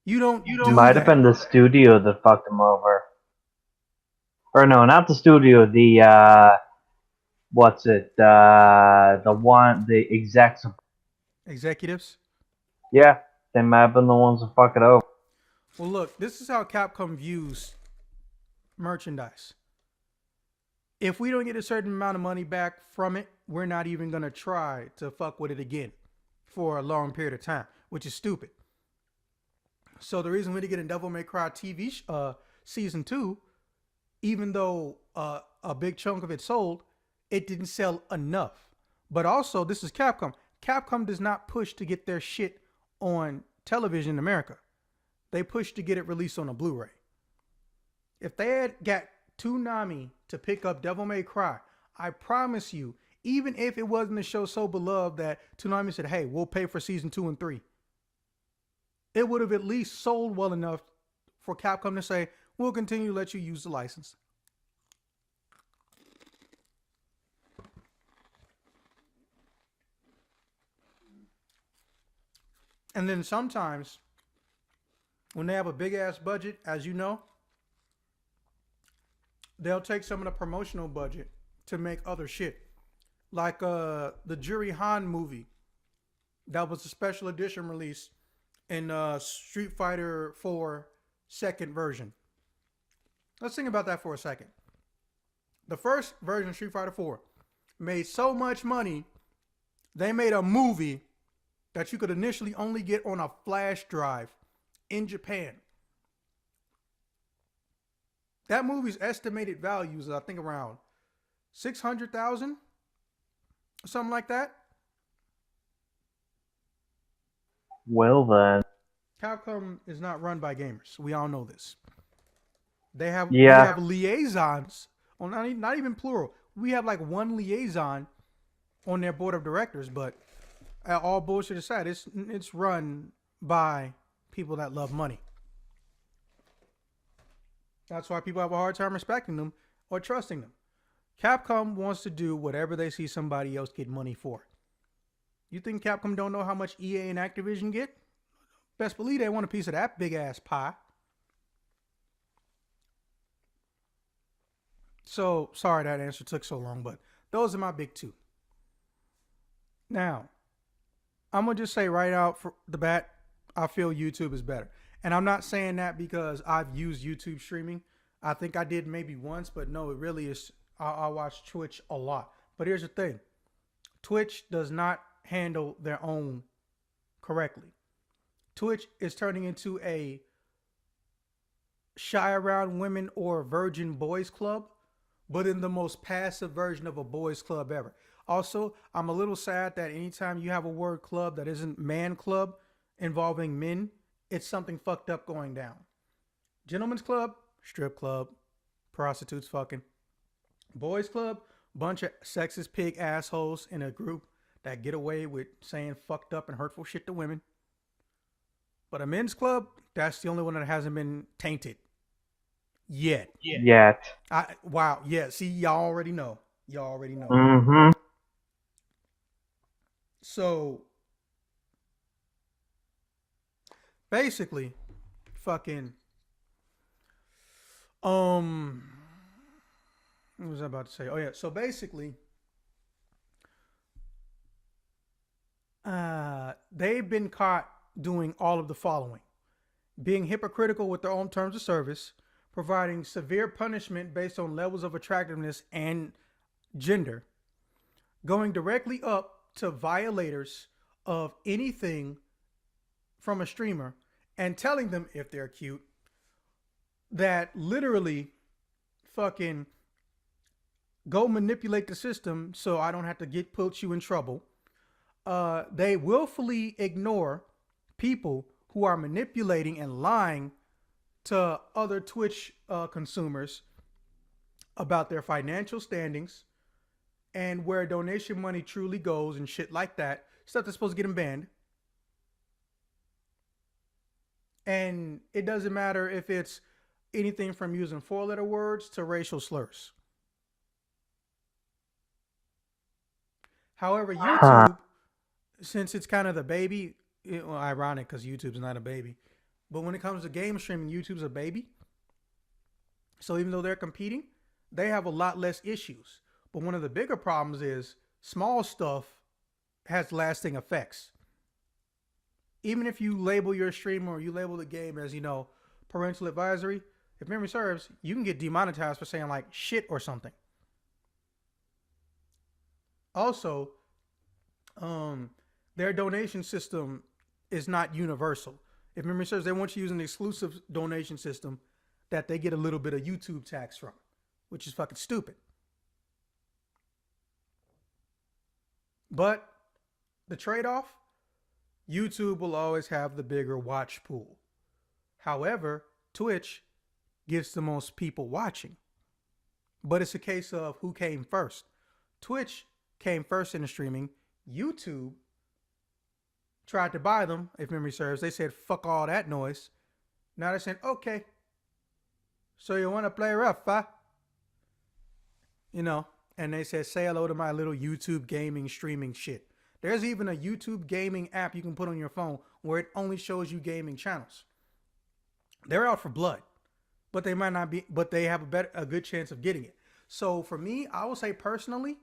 You don't do Might that. have been the studio that fucked him over. Or no, not the studio. The what's it? The execs. Executives. Yeah, they might have been the ones that fuck it over. Well, look, this is how Capcom views merchandise. If we don't get a certain amount of money back from it, we're not even going to try to fuck with it again for a long period of time, which is stupid. So the reason we didn't get a Devil May Cry TV season 2, even though a big chunk of it sold, it didn't sell enough. But also, this is Capcom. Capcom does not push to get their shit on television in America. They push to get it released on a Blu-ray. If they had got Toonami to pick up Devil May Cry, I promise you, even if it wasn't a show so beloved that Toonami said, hey, we'll pay for season 2 and 3, it would have at least sold well enough for Capcom to say, we'll continue to let you use the license. And then sometimes, when they have a big ass budget, as you know, they'll take some of the promotional budget to make other shit. Like the Juri Han movie. That was a special edition release in Street Fighter 4 second version. Let's think about that for a second. The first version of Street Fighter 4 made so much money, they made a movie that you could initially only get on a flash drive in Japan. That movie's estimated value is, I think, around 600,000, something like that. Well then, Capcom is not run by gamers. We all know this. We have liaisons, well, not even plural. We have like one liaison on their board of directors, but all bullshit aside, it's run by people that love money. That's why people have a hard time respecting them or trusting them. Capcom wants to do whatever they see somebody else get money for. You think Capcom don't know how much EA and Activision get? Best believe they want a piece of that big ass pie. So, sorry that answer took so long, but those are my big two. Now, I'm going to just say right out for the bat, I feel YouTube is better. And I'm not saying that because I've used YouTube streaming. I think I did maybe once, but no, it really is. I watch Twitch a lot. But here's the thing. Twitch does not handle their own correctly. Twitch is turning into a shy around women or virgin boys club, but in the most passive version of a boys club ever. Also, I'm a little sad that anytime you have a word club that isn't man club involving men, it's something fucked up going down. Gentlemen's club, strip club, prostitutes fucking. Boys club, bunch of sexist pig assholes in a group that get away with saying fucked up and hurtful shit to women. But a men's club, that's the only one that hasn't been tainted. Yet. Wow. Yeah, see, y'all already know. Mm-hmm. So, basically, fucking, what was I about to say? Oh yeah, so basically, they've been caught doing all of the following: being hypocritical with their own terms of service, providing severe punishment based on levels of attractiveness and gender, going directly up to violators of anything from a streamer and telling them if they're cute that literally fucking go manipulate the system so I don't have to put you in trouble. They willfully ignore people who are manipulating and lying to other Twitch consumers about their financial standings and where donation money truly goes and shit like that. Stuff that's supposed to get them banned. And it doesn't matter if it's anything from using 4-letter words to racial slurs. However, YouTube, since it's kind of the baby, well, ironic because YouTube's not a baby, but when it comes to game streaming, YouTube's a baby. So even though they're competing, they have a lot less issues. But one of the bigger problems is small stuff has lasting effects. Even if you label your stream or you label the game as, parental advisory, if memory serves, you can get demonetized for saying like shit or something. Also, their donation system is not universal. If memory serves, they want you to use an exclusive donation system that they get a little bit of YouTube tax from, which is fucking stupid. But the trade-off, YouTube will always have the bigger watch pool. However, Twitch gets the most people watching. But it's a case of who came first. Twitch came first in the streaming. YouTube tried to buy them, if memory serves. They said, fuck all that noise. Now they're saying, okay, so you want to play rough, huh? And they said, say hello to my little YouTube gaming streaming shit. There's even a YouTube gaming app you can put on your phone where it only shows you gaming channels. They're out for blood, but they might not be, but they have a good chance of getting it. So for me, I would say personally,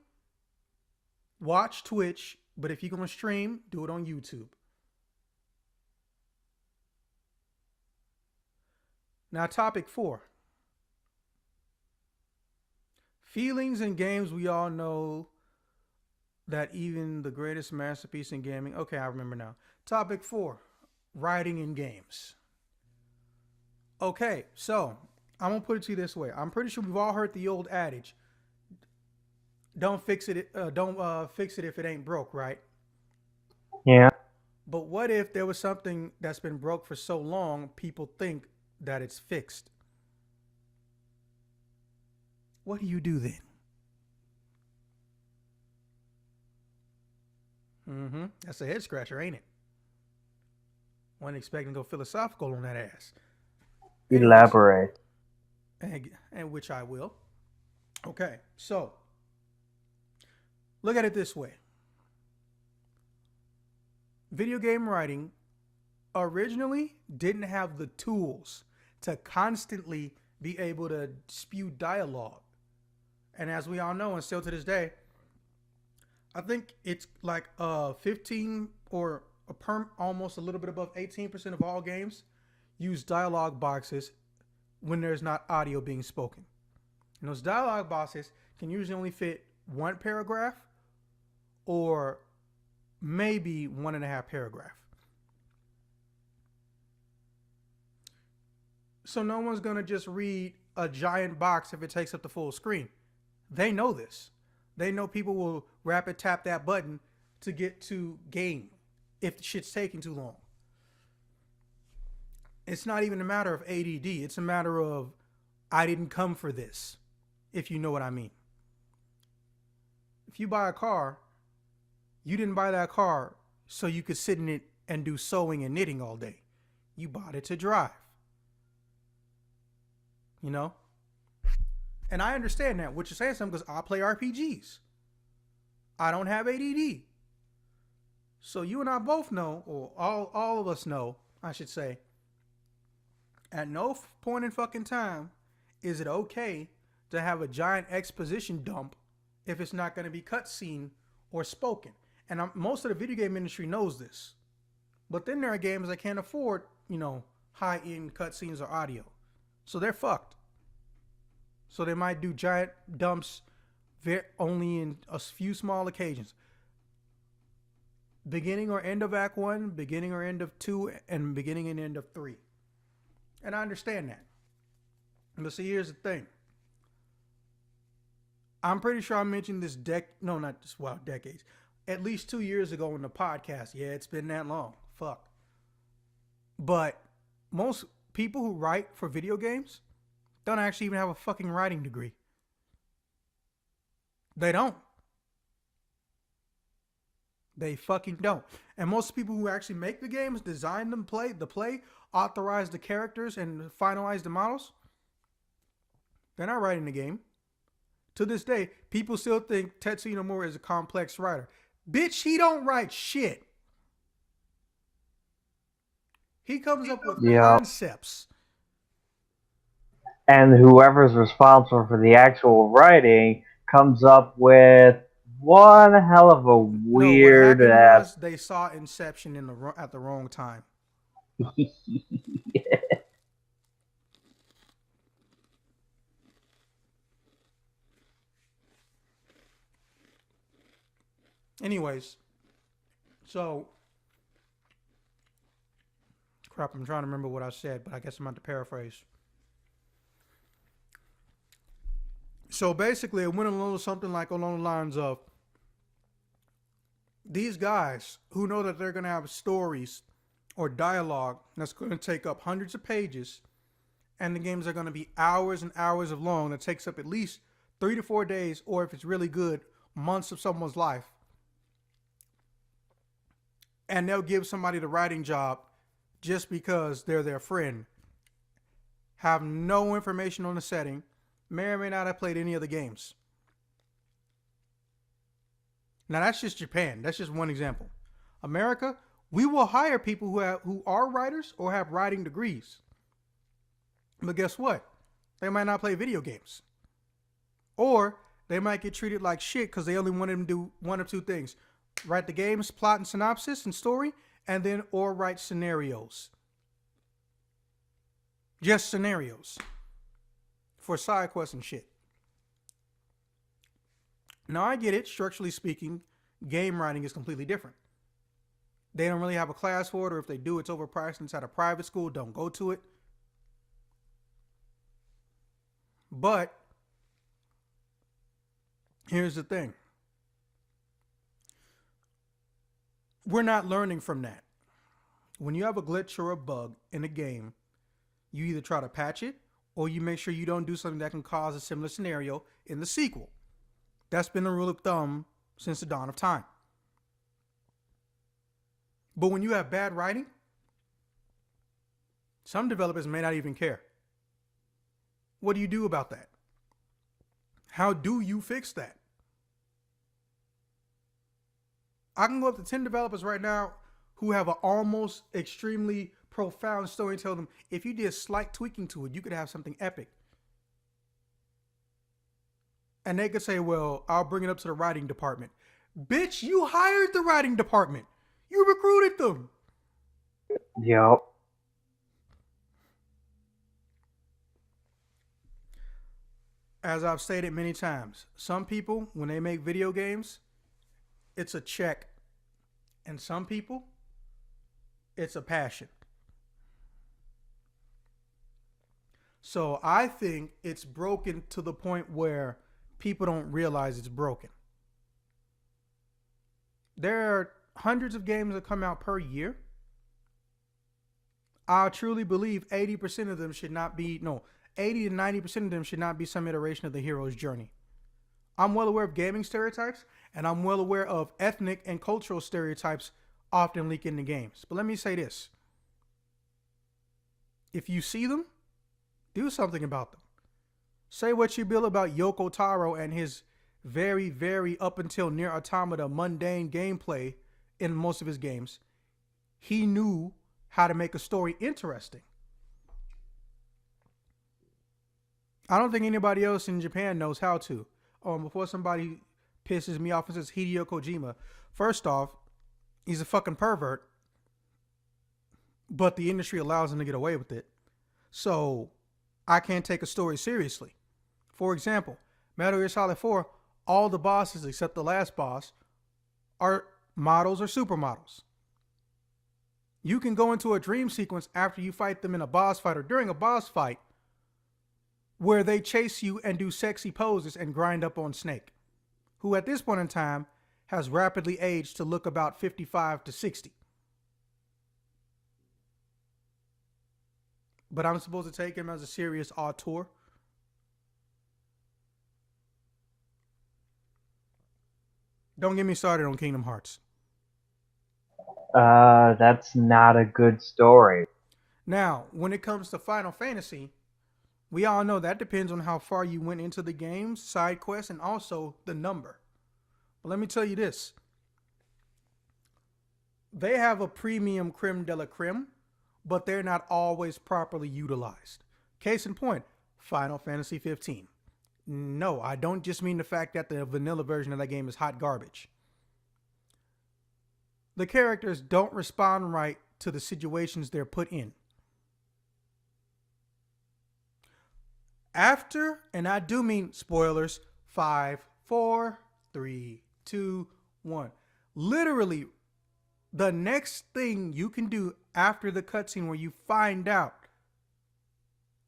watch Twitch, but if you're going to stream, do it on YouTube. Now, topic 4. Feelings in games. We all know that even the greatest masterpiece in gaming. Okay, I remember now. Topic 4. Writing in games. Okay, so I'm going to put it to you this way. I'm pretty sure we've all heard the old adage. Don't fix it if it ain't broke, right? Yeah. But what if there was something that's been broke for so long, people think that it's fixed? What do you do then? That's a head scratcher, ain't it? Wasn't expecting to go philosophical on that ass. Elaborate. And which I will. Okay, so look at it this way. Video game writing originally didn't have the tools to constantly be able to spew dialogue. And as we all know, and still to this day, I think it's like 15 or almost a little bit above 18% of all games use dialogue boxes when there's not audio being spoken. And those dialogue boxes can usually only fit one paragraph or maybe 1.5 paragraph. So no one's going to just read a giant box if it takes up the full screen. They know this. They know people will rapid tap that button to get to game if the shit's taking too long. It's not even a matter of ADD. It's a matter of I didn't come for this, if you know what I mean. If you buy a car, you didn't buy that car so you could sit in it and do sewing and knitting all day. You bought it to drive. And I understand that, which is saying something, because I play RPGs. I don't have ADD. So you and I both know, or all of us know, I should say, at no point in fucking time is it okay to have a giant exposition dump if it's not going to be cutscene or spoken. And most of the video game industry knows this. But then there are games that can't afford, high-end cutscenes or audio. So they're fucked. So they might do giant dumps only in a few small occasions. Beginning or end of Act 1, beginning or end of 2, and beginning and end of 3. And I understand that. But see, here's the thing. I'm pretty sure I mentioned this decades. At least 2 years ago in the podcast. Yeah, it's been that long. Fuck. But most people who write for video games don't actually even have a fucking writing degree. They don't. They fucking don't. And most people who actually make the games, design them, play, authorize the characters, and finalize the models, they're not writing the game. To this day, people still think Tetsuya Nomura is a complex writer. Bitch, he don't write shit. He comes up with concepts. And whoever's responsible for the actual writing comes up with one hell of a weird. No, what happened was they saw Inception at the wrong time. Anyways, so crap, I'm trying to remember what I said, but I guess I'm about to paraphrase. So basically, it went along something like along the lines of these guys who know that they're going to have stories or dialogue that's going to take up hundreds of pages, and the games are going to be hours and hours of long. That takes up at least 3 to 4 days, or if it's really good, months of someone's life. And they'll give somebody the writing job just because they're their friend. Have no information on the setting. May or may not have played any of the games. Now that's just Japan. That's just one example. America, we will hire people who are writers or have writing degrees. But guess what? They might not play video games. Or they might get treated like shit because they only want them to do one of two things. Write the game's plot and synopsis and story, and then or write scenarios. Just scenarios. For side quests and shit. Now I get it, structurally speaking, game writing is completely different. They don't really have a class for it, or if they do, it's overpriced inside a private school. Don't go to it. But here's the thing. We're not learning from that. When you have a glitch or a bug in a game, you either try to patch it, or you make sure you don't do something that can cause a similar scenario in the sequel. That's been the rule of thumb since the dawn of time. But when you have bad writing, some developers may not even care. What do you do about that? How do you fix that? I can go up to 10 developers right now who have an almost extremely profound story and tell them, if you did slight tweaking to it, you could have something epic. And they could say, well, I'll bring it up to the writing department. Bitch, you hired the writing department. You recruited them. Yep. As I've stated many times, some people, when they make video games, it's a check. And some people, it's a passion. So I think it's broken to the point where people don't realize it's broken. There are hundreds of games that come out per year. I truly believe 80% of them should not be, 80 to 90% of them should not be some iteration of the hero's journey. I'm well aware of gaming stereotypes, and I'm well aware of ethnic and cultural stereotypes often leak into games. But let me say this. If you see them, do something about them. Say what you will about Yoko Taro and his very, very up until near automata mundane gameplay in most of his games. He knew how to make a story interesting. I don't think anybody else in Japan knows how to. Before somebody pisses me off is Hideo Kojima. First off, he's a fucking pervert, but the industry allows him to get away with it. So I can't take a story seriously. For example, Metal Gear Solid 4, all the bosses except the last boss are models or supermodels. You can go into a dream sequence after you fight them in a boss fight or during a boss fight where they chase you and do sexy poses and grind up on Snake, who at this point in time has rapidly aged to look about 55 to 60. But I'm supposed to take him as a serious auteur? Don't get me started on Kingdom Hearts. That's not a good story. Now, when it comes to Final Fantasy, we all know that depends on how far you went into the game, side quests, and also the number. But let me tell you this. They have a premium creme de la creme, but they're not always properly utilized. Case in point, Final Fantasy 15. No, I don't just mean the fact that the vanilla version of that game is hot garbage. The characters don't respond right to the situations they're put in. After, and I do mean spoilers, 5, 4, 3, 2, 1. Literally, the next thing you can do after the cutscene where you find out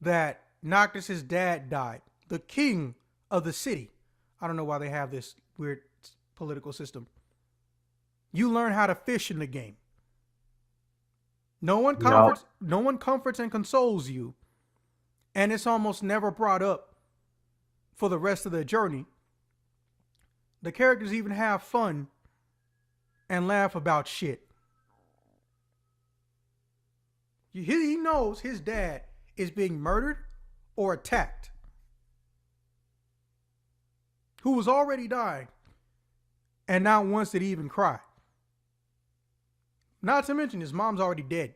that Noctis's dad died, the king of the city. I don't know why they have this weird political system. You learn how to fish in the game. No one comforts and consoles you. And it's almost never brought up for the rest of the journey. The characters even have fun and laugh about shit. He knows his dad is being murdered or attacked, who was already dying and now wants to even cry. Not to mention his mom's already dead.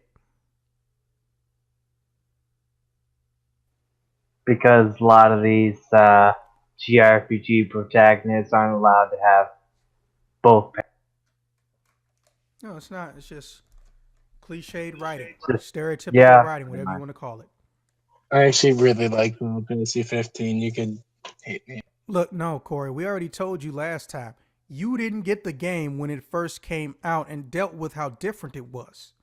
Because a lot of these JRPG protagonists aren't allowed to have both parents. No, it's not. It's just cliched writing, Just- stereotypical yeah, writing, whatever you want to call it. I actually really like Final Fantasy 15. You could hate me. Look, no, Corey, we already told you last time. You didn't get the game when it first came out and dealt with how different it was.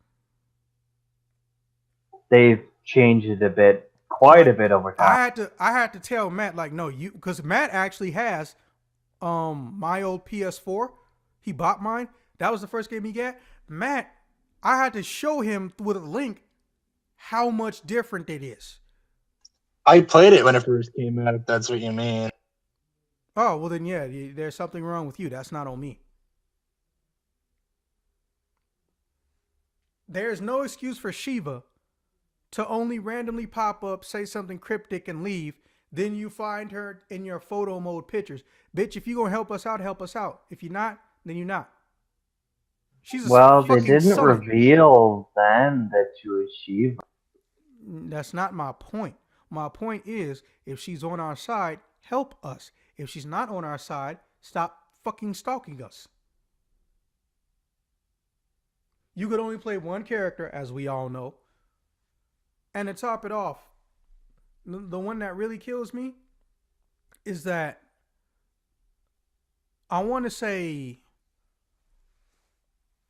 They've changed it a bit, quite a bit over time. I had to tell Matt, like, no, you, because Matt actually has my old PS4. He bought mine. That was the first game he got. Matt, I had to show him with a link how much different it is. I played it when it first came out, if that's what you mean. Oh, well then, yeah, there's something wrong with you. That's not on me. There's no excuse for Shiva to only randomly pop up, say something cryptic, and leave. Then you find her in your photo mode pictures. Bitch, if you're going to help us out, help us out. If you're not, then you're not. She's a Well, they fucking didn't summon. reveal then that she was Shiva. That's not my point. My point is, if she's on our side, help us. If she's not on our side, stop fucking stalking us. You could only play one character, as we all know. And to top it off, the one that really kills me is that I want to say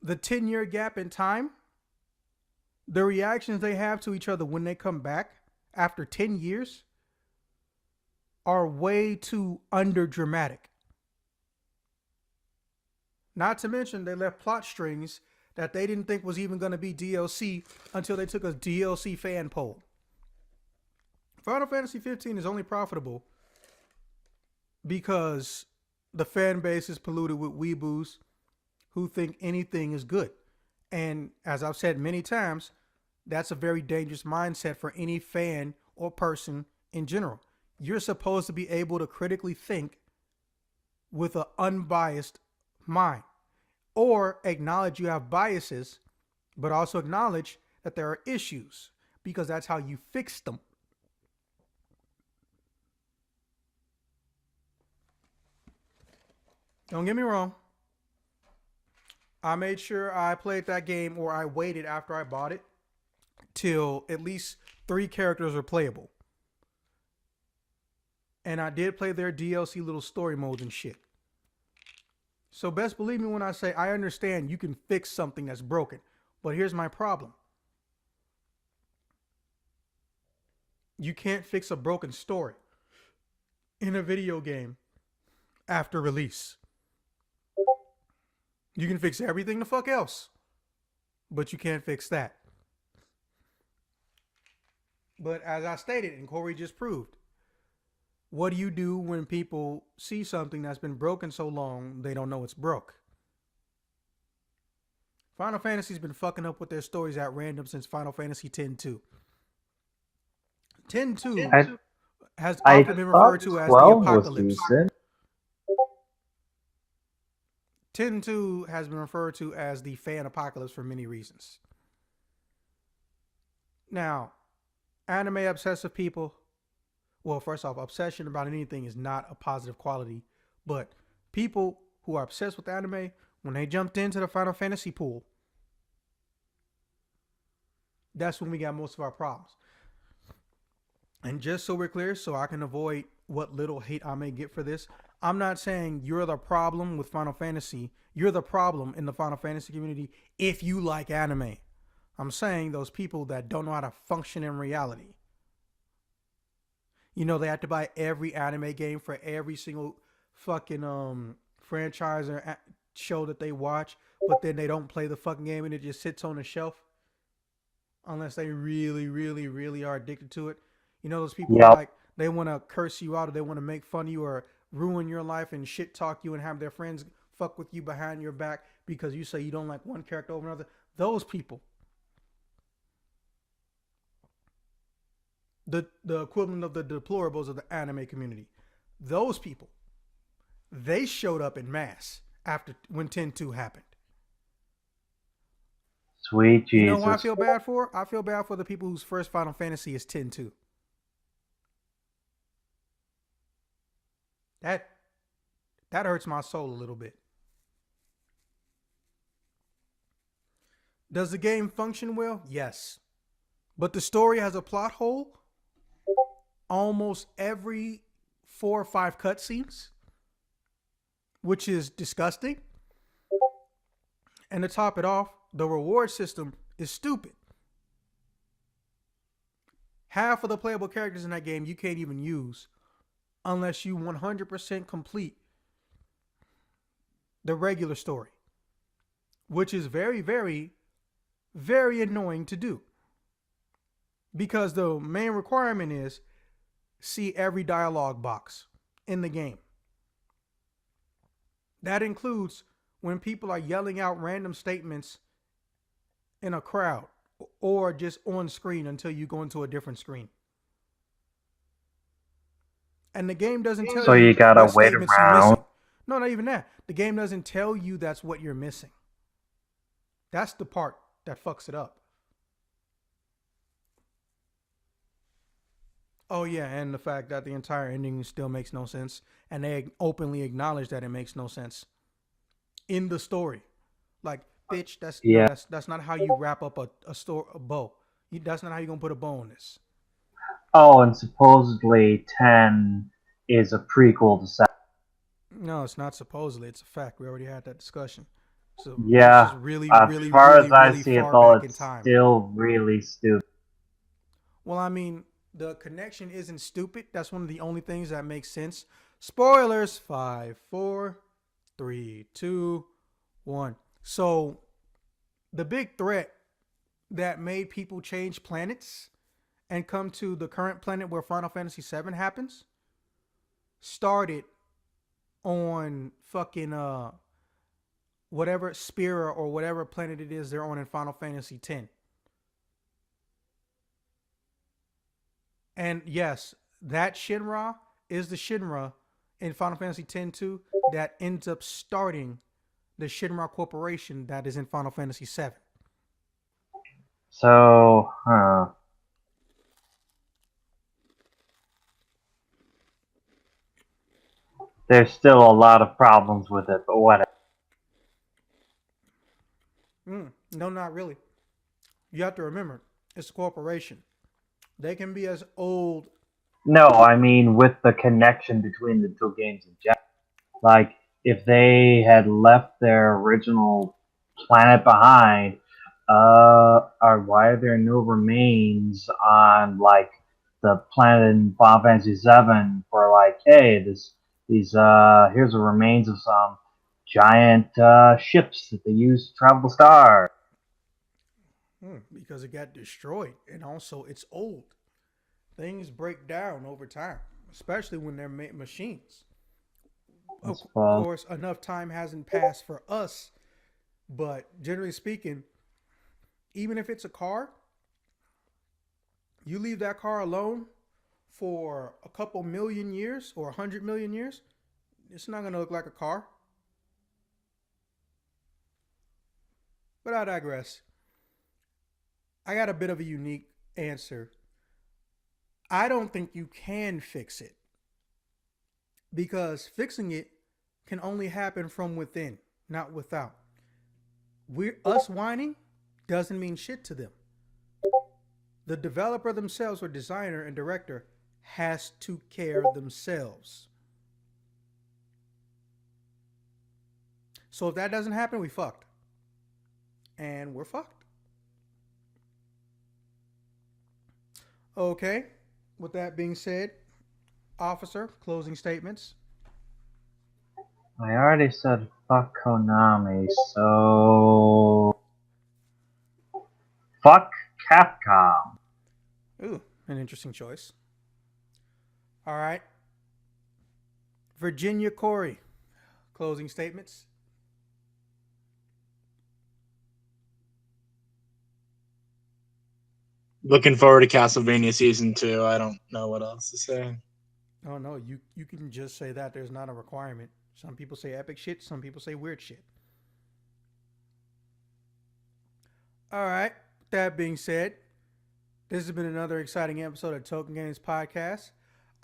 the 10-year gap in time, the reactions they have to each other when they come back after 10 years are way too under-dramatic. Not to mention they left plot strings that they didn't think was even going to be DLC until they took a DLC fan poll. Final Fantasy 15 is only profitable because the fan base is polluted with weeboos who think anything is good. And as I've said many times, that's a very dangerous mindset for any fan or person in general. You're supposed to be able to critically think with an unbiased mind, or acknowledge you have biases, but also acknowledge that there are issues, because that's how you fix them. Don't get me wrong. I made sure I played that game, or I waited after I bought it till at least 3 characters are playable. And I did play their DLC little story modes and shit. So best believe me when I say I understand you can fix something that's broken. But here's my problem. You can't fix a broken story in a video game after release. You can fix everything the fuck else, but you can't fix that. But as I stated, and Corey just proved, what do you do when people see something that's been broken so long they don't know it's broke? Final Fantasy's been fucking up with their stories at random since Final Fantasy X-2. X-2 has I often been thought referred to as the 12 was apocalypse. decent. X-2 has been referred to as the fan apocalypse for many reasons. Now, anime obsessive people, well, first off, obsession about anything is not a positive quality, but people who are obsessed with anime, when they jumped into the Final Fantasy pool, that's when we got most of our problems. And just so we're clear, so I can avoid what little hate I may get for this, I'm not saying you're the problem with Final Fantasy. You're the problem in the Final Fantasy community if you like anime. I'm saying those people that don't know how to function in reality. You know, they have to buy every anime game for every single fucking franchise or show that they watch, but then they don't play the fucking game and it just sits on the shelf unless they really, really, really are addicted to it. You know, those people who, Yep. like, they want to curse you out, or they want to make fun of you or ruin your life and shit talk you and have their friends fuck with you behind your back because you say you don't like one character over another. Those people, the equivalent of the deplorables of the anime community, those people, they showed up in mass after when 10-2 happened. Sweet Jesus. You know who I feel bad for? I feel bad for the people whose first Final Fantasy is 10-2. That hurts my soul a little bit. Does the game function well? Yes. But the story has a plot hole almost every 4 or 5 cutscenes, which is disgusting. And to top it off, the reward system is stupid. Half of the playable characters in that game you can't even use unless you 100% complete the regular story, which is very, very, very annoying to do. Because the main requirement is see every dialogue box in the game. That includes when people are yelling out random statements in a crowd or just on screen until you go into a different screen. And the game doesn't tell So you gotta what wait statements you're around. missing. No, not even that. The game doesn't tell you that's what you're missing. That's the part that fucks it up. Oh yeah, and the fact that the entire ending still makes no sense, and they openly acknowledge that it makes no sense in the story. Like, bitch, Yeah. that's not how you wrap up a bow. That's not how you're gonna put a bow on this. Oh, and supposedly 10 is a prequel to 7. No, it's not supposedly. It's a fact. We already had that discussion. So Yeah. it's just really, As really, far really, as I really see it, far though, back in it's time. still really stupid. Well, I mean, the connection isn't stupid. That's one of the only things that makes sense. Spoilers. 5, 4, 3, 2, 1. So the big threat that made people change planets and come to the current planet where Final Fantasy VII happens started on fucking whatever Spira or whatever planet it is they're on in Final Fantasy X. And yes, that Shinra is the Shinra in Final Fantasy X-2 that ends up starting the Shinra Corporation that is in Final Fantasy VII. So, there's still a lot of problems with it, but whatever. No, not really. You have to remember, it's a corporation. They can be as old. No, I mean with the connection between the two games in general. Like, if they had left their original planet behind, why are there no remains on like the planet in Final Fantasy VII for like, hey, here's the remains of some giant ships that they used to travel the stars. Because it got destroyed, and also it's old. Things break down over time, especially when they're machines. Of course, enough time hasn't passed for us, but generally speaking, even if it's a car, you leave that car alone for a couple million years or 100 million years, it's not going to look like a car. But I digress. I got a bit of a unique answer. I don't think you can fix it because fixing it can only happen from within, not without. Us whining doesn't mean shit to them. The developer themselves or designer and director has to care themselves. So if that doesn't happen, we fucked. And we're fucked. Okay. With that being said, officer, closing statements. I already said fuck Konami, so fuck Capcom. Ooh, an interesting choice. All right. Virginia Corey, closing statements. Looking forward to Castlevania Season 2. I don't know what else to say. Oh no, you can just say that. There's not a requirement. Some people say epic shit. Some people say weird shit. All right. That being said, this has been another exciting episode of Token Games Podcast.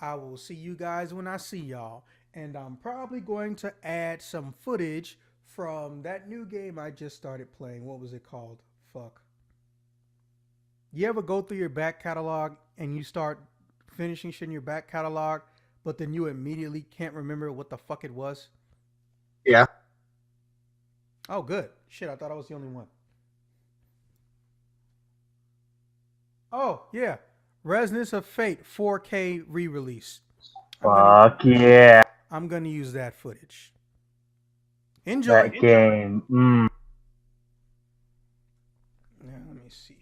I will see you guys when I see y'all. And I'm probably going to add some footage from that new game I just started playing. What was it called? Fuck. You ever go through your back catalog and you start finishing shit in your back catalog, but then you immediately can't remember what the fuck it was? Yeah. Oh, good. Shit, I thought I was the only one. Oh, yeah. Resonance of Fate 4K re-release. Fuck yeah. I'm going to use that footage. Enjoy. That game. Yeah, let me see.